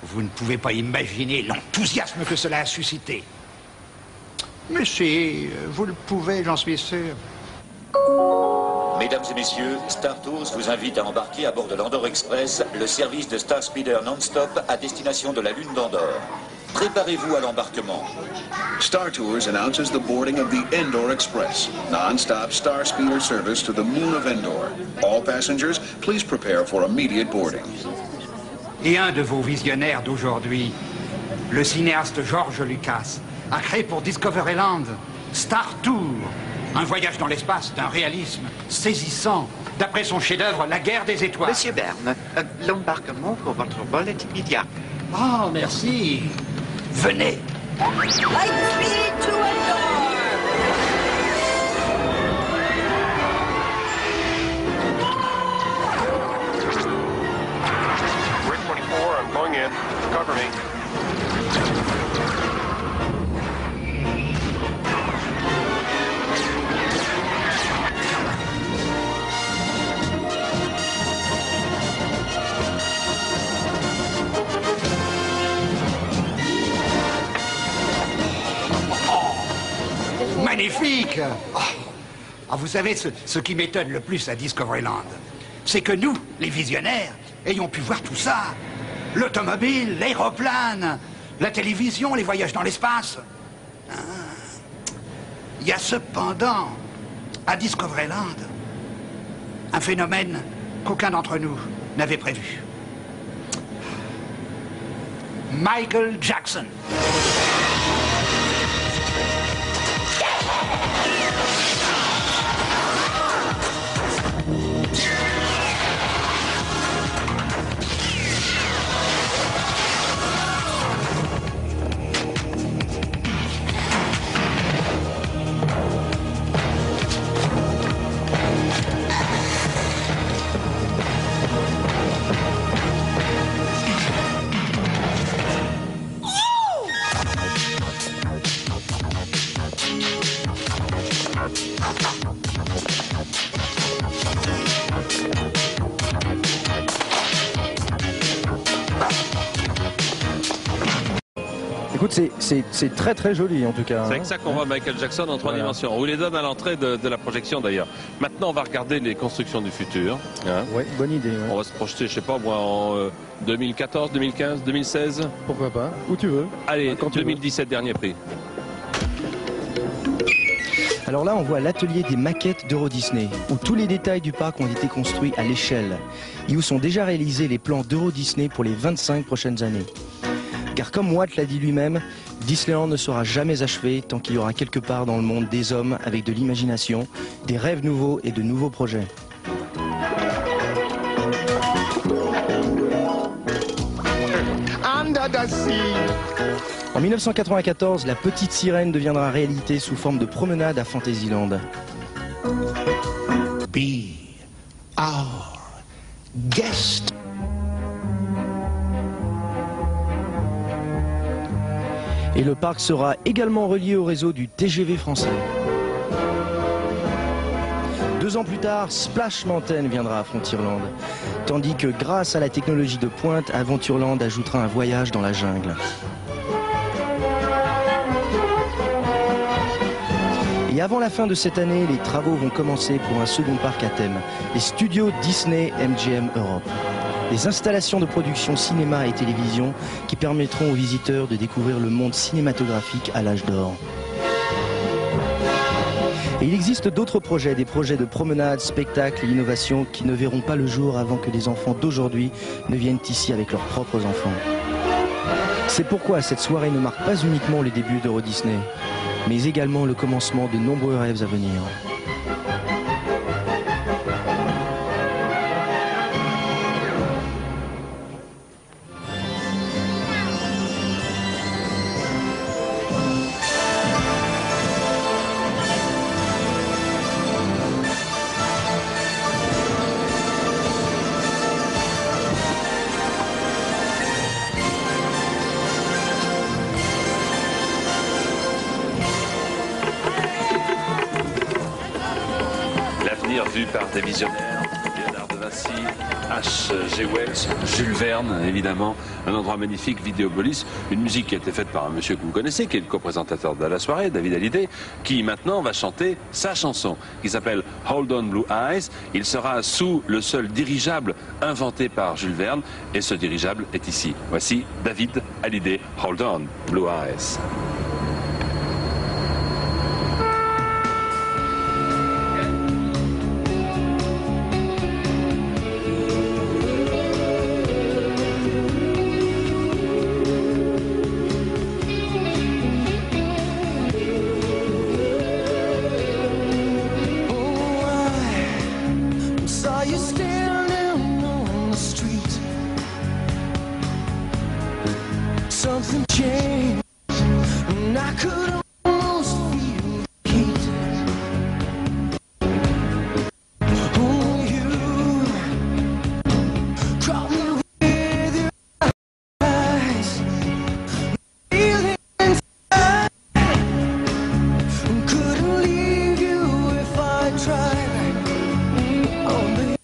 Vous ne pouvez pas imaginer l'enthousiasme que cela a suscité. Mais si, vous le pouvez, j'en suis sûr. Mesdames et messieurs, Star Tours vous invite à embarquer à bord de l'Andorre Express, le service de Star Speeder non-stop à destination de la Lune d'Andorre. Préparez-vous à l'embarquement. Star Tours announces the boarding of the Endor Express, non-stop Star Speeder service to the moon of Endor. All passengers, please prepare for immediate boarding. Et un de vos visionnaires d'aujourd'hui, le cinéaste George Lucas, a créé pour Discoveryland Star Tour, un voyage dans l'espace d'un réalisme saisissant, d'après son chef-d'œuvre La Guerre des Étoiles. Monsieur Bern, l'embarquement pour votre vol est immédiat. Oh, merci. Venez. Lightspeed to Endor! Rick 24, I'm going in. Cover me. Magnifique! Oh. Ah, vous savez, ce qui m'étonne le plus à Discoveryland, c'est que nous, les visionnaires, ayons pu voir tout ça. L'automobile, l'aéroplane, la télévision, les voyages dans l'espace. Il y a cependant, à Discoveryland, un phénomène qu'aucun d'entre nous n'avait prévu. Michael Jackson. Écoute, c'est très très joli en tout cas. C'est avec ça qu'on voit Michael Jackson en 3 dimensions. On vous les donne à l'entrée de la projection d'ailleurs. Maintenant, on va regarder les constructions du futur. Hein. Ouais, bonne idée. Ouais. On va se projeter, je sais pas moi, en 2014, 2015, 2016. Pourquoi pas, où tu veux. Allez, quand 2017, dernier prix. Alors là, on voit l'atelier des maquettes d'Euro Disney, où tous les détails du parc ont été construits à l'échelle, et où sont déjà réalisés les plans d'Euro Disney pour les 25 prochaines années. Car comme Walt l'a dit lui-même, Disneyland ne sera jamais achevé tant qu'il y aura quelque part dans le monde des hommes avec de l'imagination, des rêves nouveaux et de nouveaux projets. Under the sea. En 1994, la petite sirène deviendra réalité sous forme de promenade à Fantasyland. Be our guest. Et le parc sera également relié au réseau du TGV français. 2 ans plus tard, Splash Mountain viendra à Frontierland, tandis que grâce à la technologie de pointe, Aventureland ajoutera un voyage dans la jungle. Et avant la fin de cette année, les travaux vont commencer pour un second parc à thème, les studios Disney MGM Europe. Des installations de production cinéma et télévision qui permettront aux visiteurs de découvrir le monde cinématographique à l'âge d'or. Et il existe d'autres projets, des projets de promenade, spectacles et innovation qui ne verront pas le jour avant que les enfants d'aujourd'hui ne viennent ici avec leurs propres enfants. C'est pourquoi cette soirée ne marque pas uniquement le début d'Euro Disney, mais également le commencement de nombreux rêves à venir. vu par des visionnaires. Léonard de Vinci, H.G. Wells, Jules Verne, évidemment. Un endroit magnifique, Vidéopolis. Une musique qui a été faite par un monsieur que vous connaissez, qui est le co-présentateur de la soirée, David Hallyday, qui maintenant va chanter sa chanson, qui s'appelle Hold On Blue Eyes. Il sera sous le seul dirigeable inventé par Jules Verne, et ce dirigeable est ici. Voici David Hallyday, Hold On Blue Eyes. Saw you standing on the street. Something changed, and I could almost feel the heat. Oh, you caught me with your eyes, feeling inside. Couldn't leave you if I tried. Oh, baby.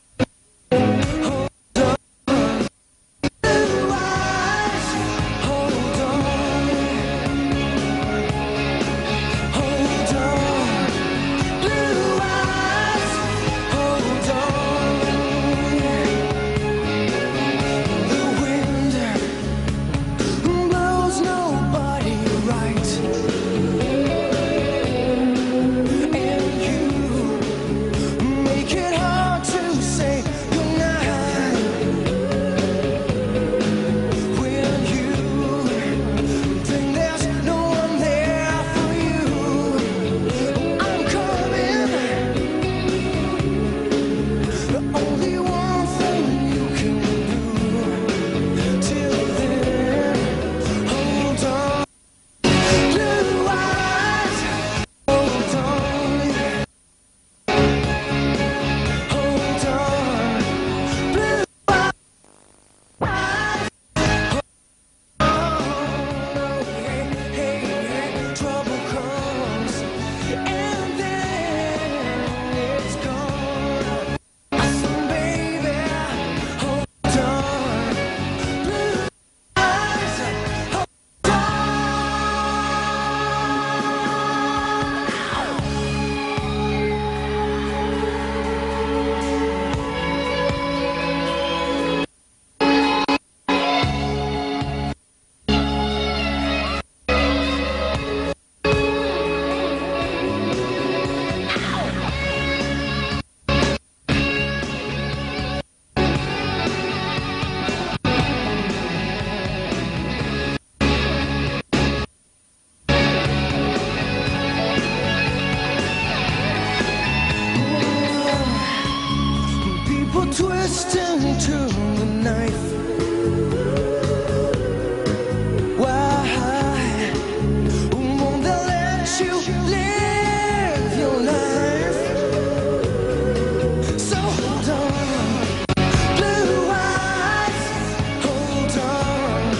Twisting to the knife. Why won't they let you live your life? So hold on, blue eyes, hold on,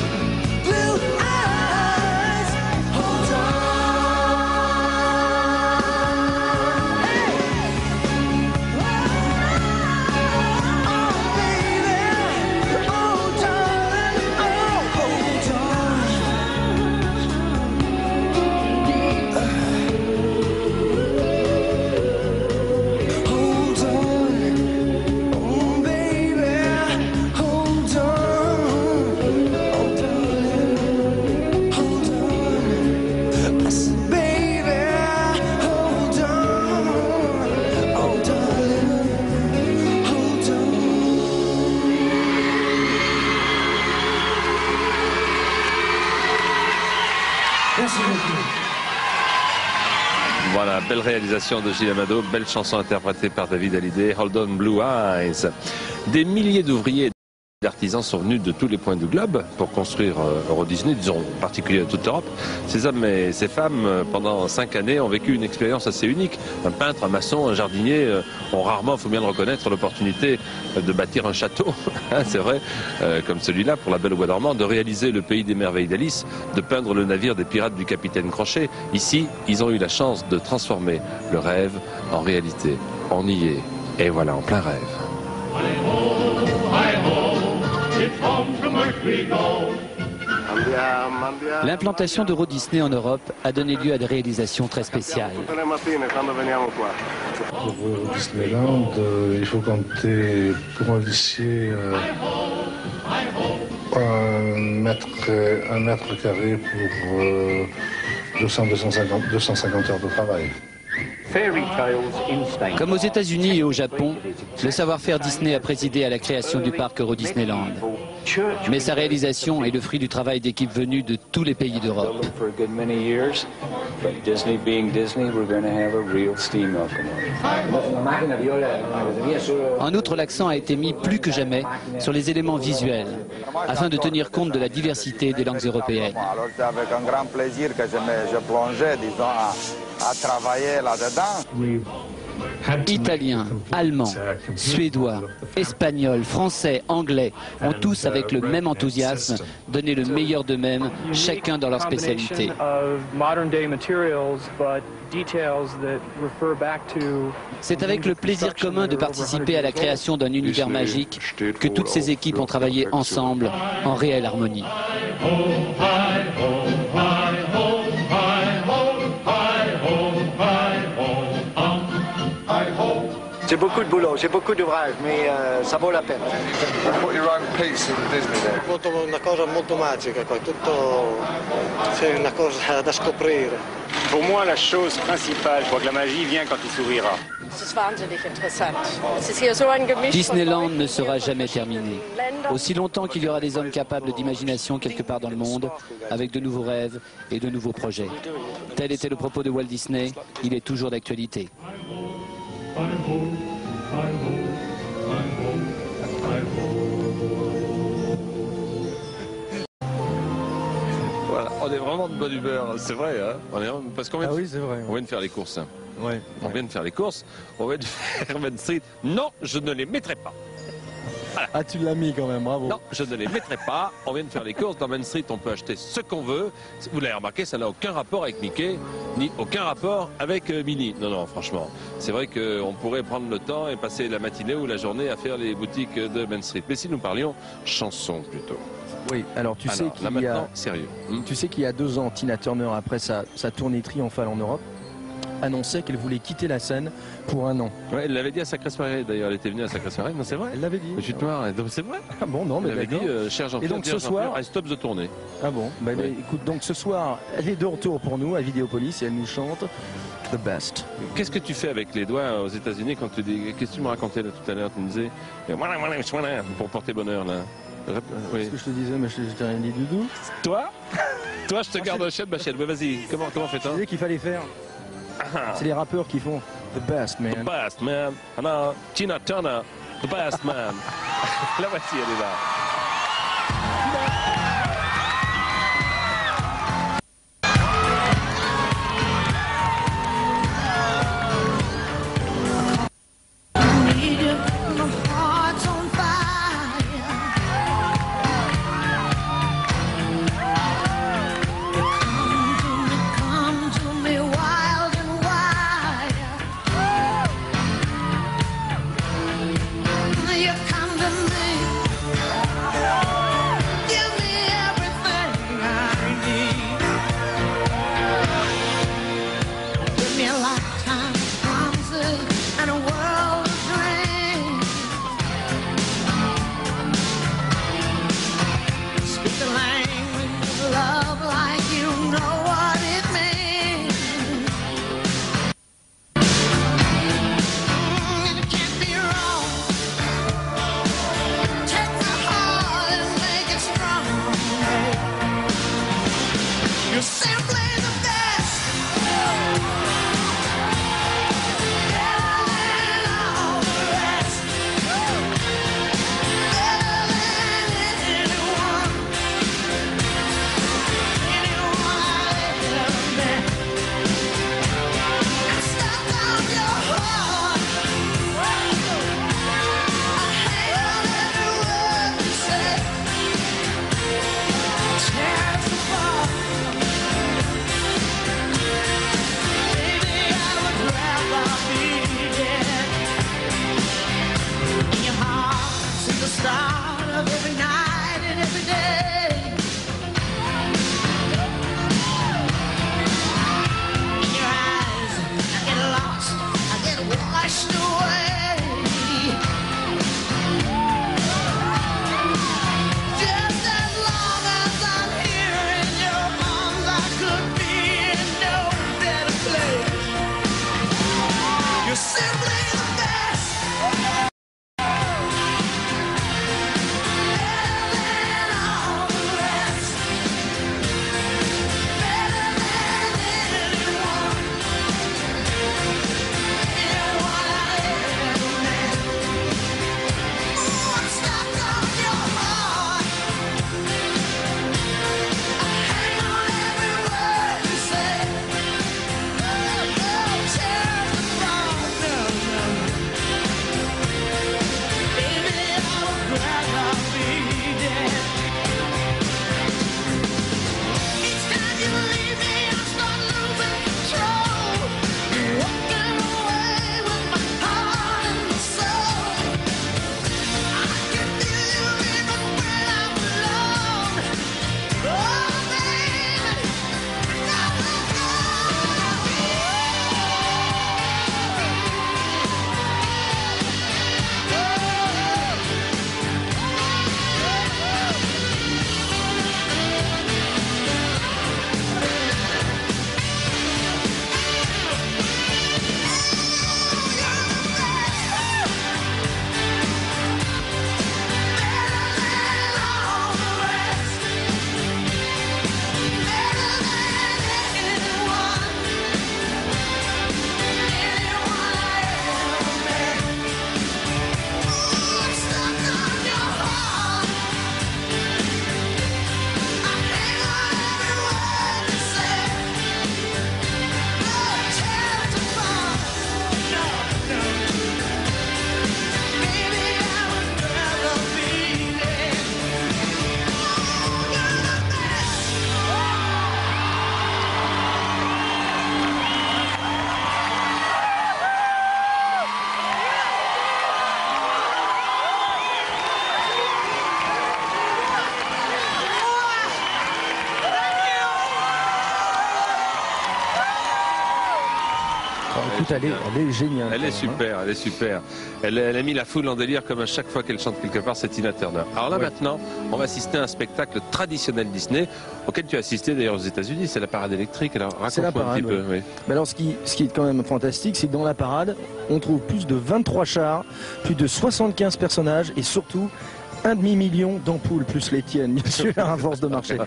blue eyes, hold on. Voilà, belle réalisation de Gilles Amado, belle chanson interprétée par David Hallyday, Hold On Blue Eyes. Des milliers d'ouvriers et d'artisans sont venus de tous les points du globe pour construire Euro Disney, disons en particulier à toute l'Europe. Ces hommes et ces femmes, pendant 5 années, ont vécu une expérience assez unique. Un peintre, un maçon, un jardinier ont rarement, il faut bien le reconnaître, l'opportunité de bâtir un château, c'est vrai, comme celui-là pour la Belle au Bois dormant, de réaliser le pays des merveilles d'Alice, de peindre le navire des pirates du capitaine Crochet. Ici, ils ont eu la chance de transformer le rêve en réalité. On y est. Et voilà en plein rêve. L'implantation d'Euro Disney en Europe a donné lieu à des réalisations très spéciales. Pour Disneyland, il faut compter pour un lycée un mètre carré pour 250 heures de travail. Comme aux États-Unis et au Japon, le savoir-faire Disney a présidé à la création du parc Euro Disneyland. Mais sa réalisation est le fruit du travail d'équipes venues de tous les pays d'Europe. En outre, l'accent a été mis plus que jamais sur les éléments visuels, afin de tenir compte de la diversité des langues européennes. Alors c'est avec un grand plaisir que je plongeais, disons, à travailler là-dedans. Italiens, Allemands, Suédois, Espagnols, Français, Anglais ont tous, avec le même enthousiasme, donné le meilleur d'eux-mêmes, chacun dans leur spécialité. C'est avec le plaisir commun de participer à la création d'un univers magique que toutes ces équipes ont travaillé ensemble en réelle harmonie. J'ai beaucoup de boulot, j'ai beaucoup d'ouvrages, mais ça vaut la peine. Una cosa molto magica, c'est una cosa da scoprire. Pour moi, la chose principale, je crois que la magie vient quand il s'ouvrira. Disneyland ne sera jamais terminé. Aussi longtemps qu'il y aura des hommes capables d'imagination quelque part dans le monde, avec de nouveaux rêves et de nouveaux projets. Tel était le propos de Walt Disney, il est toujours d'actualité. Voilà, on est vraiment de bonne humeur, c'est vrai, hein, parce qu'on vient, on vient de faire les courses. Hein. Ouais. On vient de faire les courses, on vient de faire Main Street. Non, je ne les mettrai pas. Voilà. Ah, tu l'as mis quand même, bravo. Non, je ne les mettrai pas. On vient de faire les courses. Dans Main Street, on peut acheter ce qu'on veut. Vous l'avez remarqué, ça n'a aucun rapport avec Mickey, ni aucun rapport avec Minnie. Non, non, franchement. C'est vrai qu'on pourrait prendre le temps et passer la matinée ou la journée à faire les boutiques de Main Street. Mais si nous parlions chansons plutôt. Oui, alors tu sais qu'il y a... Sérieux. Tu sais qu'il y a 2 ans, Tina Turner, après sa tournée triomphale en Europe, annonçait qu'elle voulait quitter la scène pour 1 an. Ouais, elle l'avait dit à Sacrée Soirée, d'ailleurs, elle était venue à Sacrée Soirée, non c'est vrai. Elle l'avait dit. Je suis noir, c'est vrai. Ah bon, non, mais elle avait dit, cher Jean-Pierre, et donc ce soir, I stop the tournée. Ah bon, bah, oui. Écoute, donc ce soir, elle est de retour pour nous à Vidéopolis et elle nous chante The Best. Qu'est-ce que tu fais avec les doigts aux États-Unis quand tu dis, qu'est-ce que tu me racontais là tout à l'heure, tu me disais, pour porter bonheur là. Oui. Qu'est-ce que je te disais, mais je t'ai rien dit du tout. Toi, je te garde au chef, ma chienne. Mais vas-y, comment fait-on? Tu disais qu'il fallait faire. C'est les rappeurs qui font The Best Man. The Best Man. Ah non, Tina Turner, The Best Man. La voici, elle est là. You come to me Écoute, elle est géniale. Elle est super, elle est super. Elle a mis la foule en délire comme à chaque fois qu'elle chante quelque part, c'est Tina Turner. Alors là maintenant, on va assister à un spectacle traditionnel Disney auquel tu as assisté d'ailleurs aux États-Unis. C'est la parade électrique. Alors raconte-moi un petit peu. Oui. Mais alors ce qui est quand même fantastique, c'est que dans la parade, on trouve plus de 23 chars, plus de 75 personnages et surtout un demi-million d'ampoules, plus les tiennes, bien sûr, à force de marcher.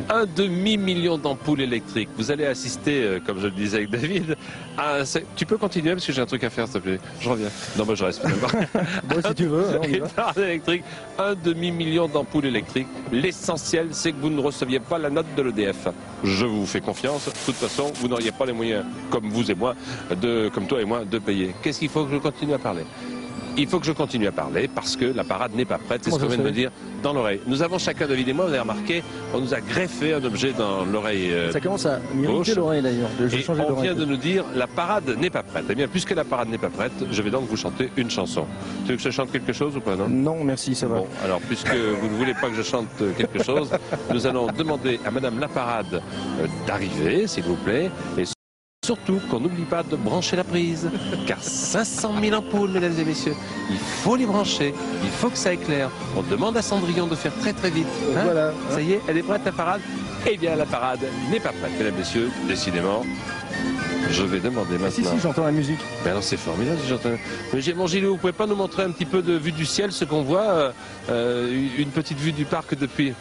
Un demi-million d'ampoules électriques. Vous allez assister, comme je le disais avec David, à... Tu peux continuer parce que j'ai un truc à faire, s'il te plaît. Je reviens. Non, moi je reste finalement. Bon, si tu veux, on y va. Parade électrique, un demi-million d'ampoules électriques. L'essentiel, c'est que vous ne receviez pas la note de l'EDF. Je vous fais confiance. De toute façon, vous n'auriez pas les moyens, comme vous et moi, comme toi et moi, de payer. Qu'est-ce qu'il faut que je continue à parler ? Il faut que je continue à parler parce que la parade n'est pas prête, c'est ce qu'on vient de me dire dans l'oreille. Nous avons chacun, David et moi, vous avez remarqué, on nous a greffé un objet dans l'oreille Ça commence à m'irriter l'oreille d'ailleurs. Et on vient de nous dire, la parade n'est pas prête. Eh bien, puisque la parade n'est pas prête, je vais donc vous chanter une chanson. Tu veux que je chante quelque chose ou pas, non ? Non, merci, ça va. Bon, alors puisque vous ne voulez pas que je chante quelque chose, nous allons demander à Madame la Parade d'arriver, s'il vous plaît, et surtout qu'on n'oublie pas de brancher la prise, car 500 000 ampoules, mesdames et messieurs, il faut les brancher, il faut que ça éclaire. On demande à Cendrillon de faire très très vite. Hein, voilà. Ça y est, elle est prête la parade ? Eh bien la parade n'est pas prête, mesdames et messieurs, décidément. Je vais demander maintenant. Si, j'entends la musique. Mais alors c'est formidable si j'entends. Mais mon Gilou, vous pouvez pas nous montrer un petit peu de vue du ciel, ce qu'on voit, une petite vue du parc depuis.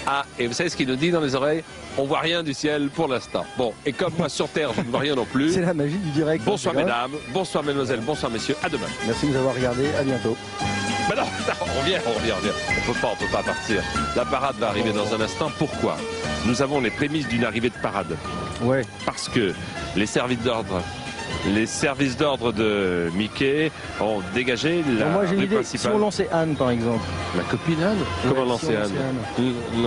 Ah, et vous savez ce qu'il nous dit dans les oreilles ? On voit rien du ciel pour l'instant. Bon, et comme moi sur Terre, je ne vois rien non plus. C'est la magie du direct. Bonsoir mesdames, bonsoir mesdemoiselles, bonsoir messieurs, à demain. Merci de nous avoir regardé, à bientôt. Mais non, on revient. On peut pas partir. La parade va arriver dans un instant. Pourquoi ? Nous avons les prémices d'une arrivée de parade. Ouais. Parce que les services d'ordre de Mickey ont dégagé la moi j'ai une rue idée, principale. si on lançait Anne par exemple. Ma copine Anne ? Comment lancer Anne ?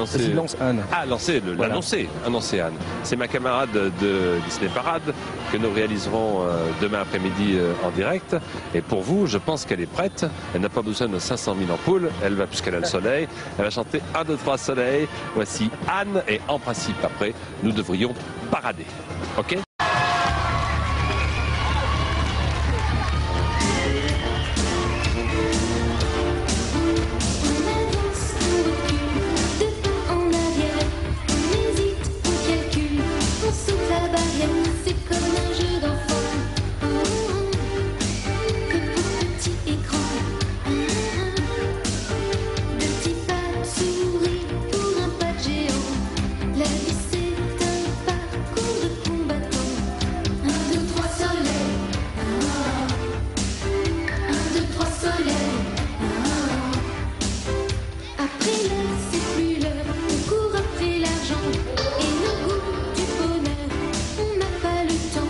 Si lance Anne. Ah, l'annoncer Anne. C'est ma camarade de Disney Parade que nous réaliserons demain après-midi en direct. Et pour vous, je pense qu'elle est prête. Elle n'a pas besoin de 500 000 ampoules. Elle va, puisqu'elle a le soleil, elle va chanter 1, 2, 3 soleil. Voici Anne. Et en principe, après, nous devrions parader. Ok ? La vie c'est un parcours de combattants. pas le temps.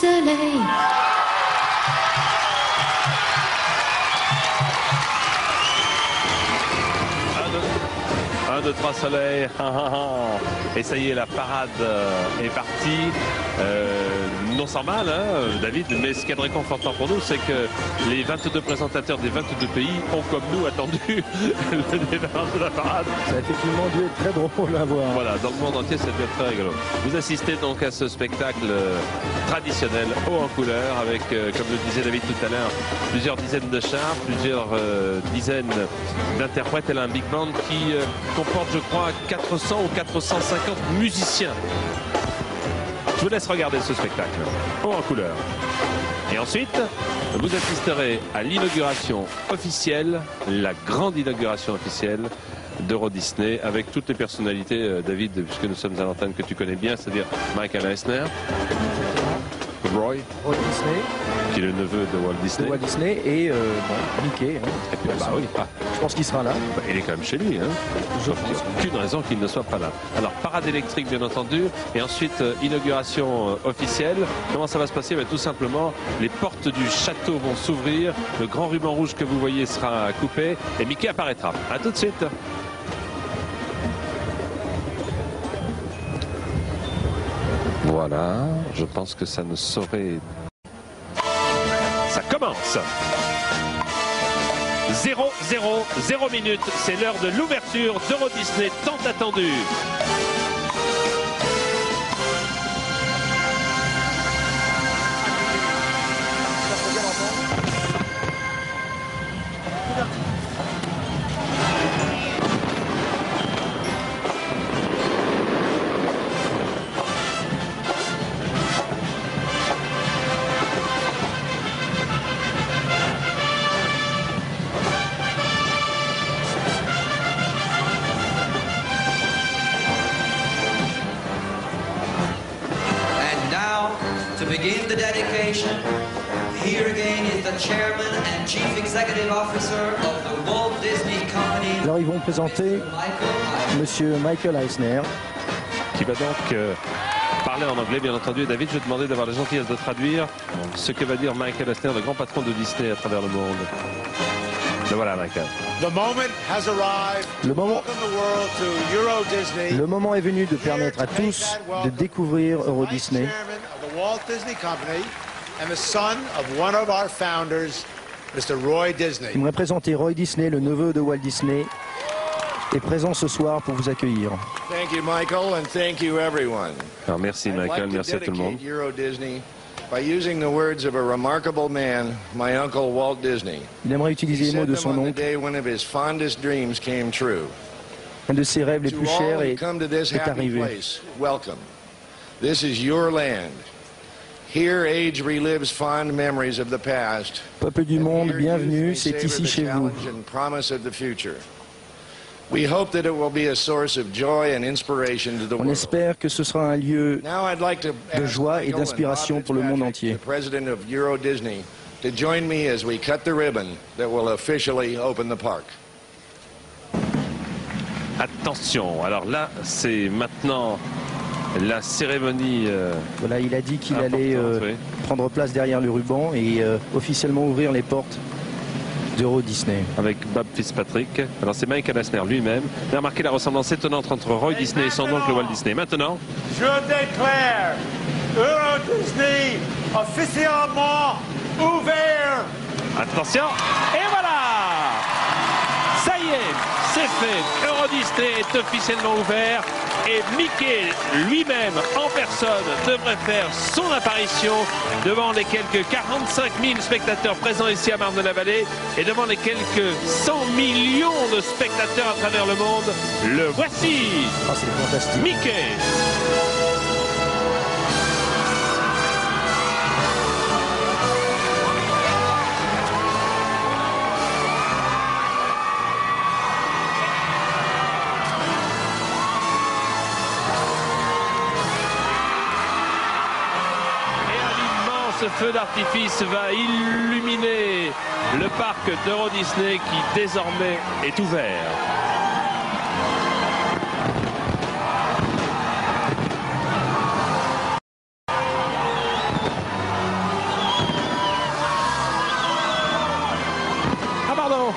soleil. 1, 2, 3 soleil. Et ça y est, la parade est partie. Non sans mal, hein, David, mais ce qui est réconfortant pour nous, c'est que les 22 présentateurs des 22 pays ont, comme nous, attendu le démarrage de la parade. Ça a effectivement dû être très drôle à voir. Voilà, dans le monde entier, ça devait être très rigolo. Vous assistez donc à ce spectacle traditionnel, haut en couleur, avec, comme le disait David tout à l'heure, plusieurs dizaines de chars, plusieurs dizaines d'interprètes. Elle a un big band qui comporte, je crois, 400 ou 450 musiciens. Je vous laisse regarder ce spectacle, haut en couleur. Et ensuite, vous assisterez à l'inauguration officielle, la grande inauguration officielle d'Euro Disney, avec toutes les personnalités, David, puisque nous sommes à l'antenne que tu connais bien, c'est-à-dire Michael Eisner, Roy Disney, qui est le neveu de Walt Disney. De Walt Disney et Mickey. Hein. Et puis, bah oui. Je pense qu'il sera là. Bah, il est quand même chez lui. Hein. Sauf qu'il n'y a aucune raison qu'il ne soit pas là. Alors, parade électrique, bien entendu. Et ensuite, inauguration officielle. Comment ça va se passer? Tout simplement, les portes du château vont s'ouvrir. Le grand ruban rouge que vous voyez sera coupé. Et Mickey apparaîtra. A tout de suite. Voilà, je pense que ça ne saurait... Ça commence. 0 minutes, c'est l'heure de l'ouverture d'Euro Disney tant attendue. To begin the dedication, here again is the chairman and chief executive officer of the Walt Disney Company. Alors ils vont présenter Monsieur Michael Eisner, qui va donc parler en anglais, bien entendu. Et David, je vais te demander d'avoir la gentillesse de traduire ce que va dire Michael Eisner, le grand patron de Disney à travers le monde. Le voilà, Michael. The moment has arrived. Le moment est venu de permettre à tous de découvrir Euro Disney. Walt Disney Company and the son of one of our founders, Mr. Roy Disney. J'aimerais présenter Roy Disney, le neveu de Walt Disney, est présent ce soir pour vous accueillir. Thank you, Michael, and thank you, everyone. Alors, merci, Michael, merci à tout le monde. Euro Disney by using the words of a remarkable man, my uncle Walt Disney. Il aimerait utiliser les mots de son oncle. Un de ses rêves les plus chers est arrivé. Welcome. This is your land. Here age relives fond memories of the past. Peuple du monde, bienvenue, c'est ici chez vous. We hope that it will be a source of joy and inspiration to the On world. espère que ce sera un lieu de joie et d'inspiration pour le monde entier. The president of Euro Disney to join me as we cut the ribbon that will officially open the park. Attention, alors là, c'est maintenant la cérémonie. Voilà, il a dit qu'il allait oui. prendre place derrière le ruban et officiellement ouvrir les portes d'Euro Disney. Avec Bob Fitzpatrick. Alors c'est Michael Eisner lui-même. Vous avez remarqué la ressemblance étonnante entre Roy Disney et son oncle Walt Disney. Maintenant, Je déclare Euro Disney officiellement ouvert. attention, et voilà! Ça y est, c'est fait. Euro Disney est officiellement ouvert et Mickey lui-même en personne devrait faire son apparition devant les quelques 45 000 spectateurs présents ici à Marne-de-la-Vallée et devant les quelques 100 millions de spectateurs à travers le monde. Le voici, c'est fantastique. Mickey. Ce feu d'artifice va illuminer le parc d'Euro Disney qui désormais est ouvert.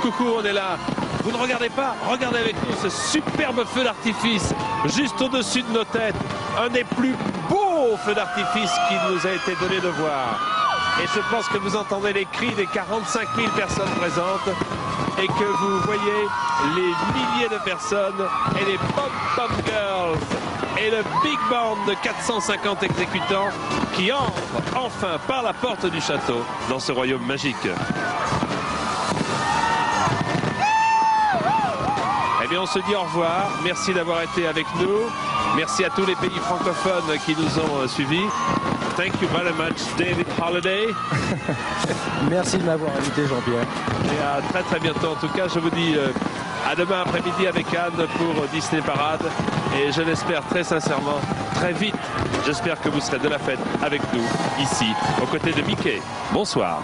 coucou, on est là. Vous ne regardez pas, regardez avec nous ce superbe feu d'artifice juste au-dessus de nos têtes. Un des plus beaux feux d'artifice qui nous a été donné de voir. Et je pense que vous entendez les cris des 45 000 personnes présentes et que vous voyez les milliers de personnes et les pom-pom girls et le big band de 450 exécutants qui entrent enfin par la porte du château dans ce royaume magique. Eh bien, on se dit au revoir. Merci d'avoir été avec nous. Merci à tous les pays francophones qui nous ont suivis. Thank you very much, David Holiday. Merci de m'avoir invité, Jean-Pierre. Et à très très bientôt. En tout cas, je vous dis à demain après-midi avec Anne pour Disney Parade. Et je l'espère très sincèrement, très vite. J'espère que vous serez de la fête avec nous, ici, aux côtés de Mickey. Bonsoir.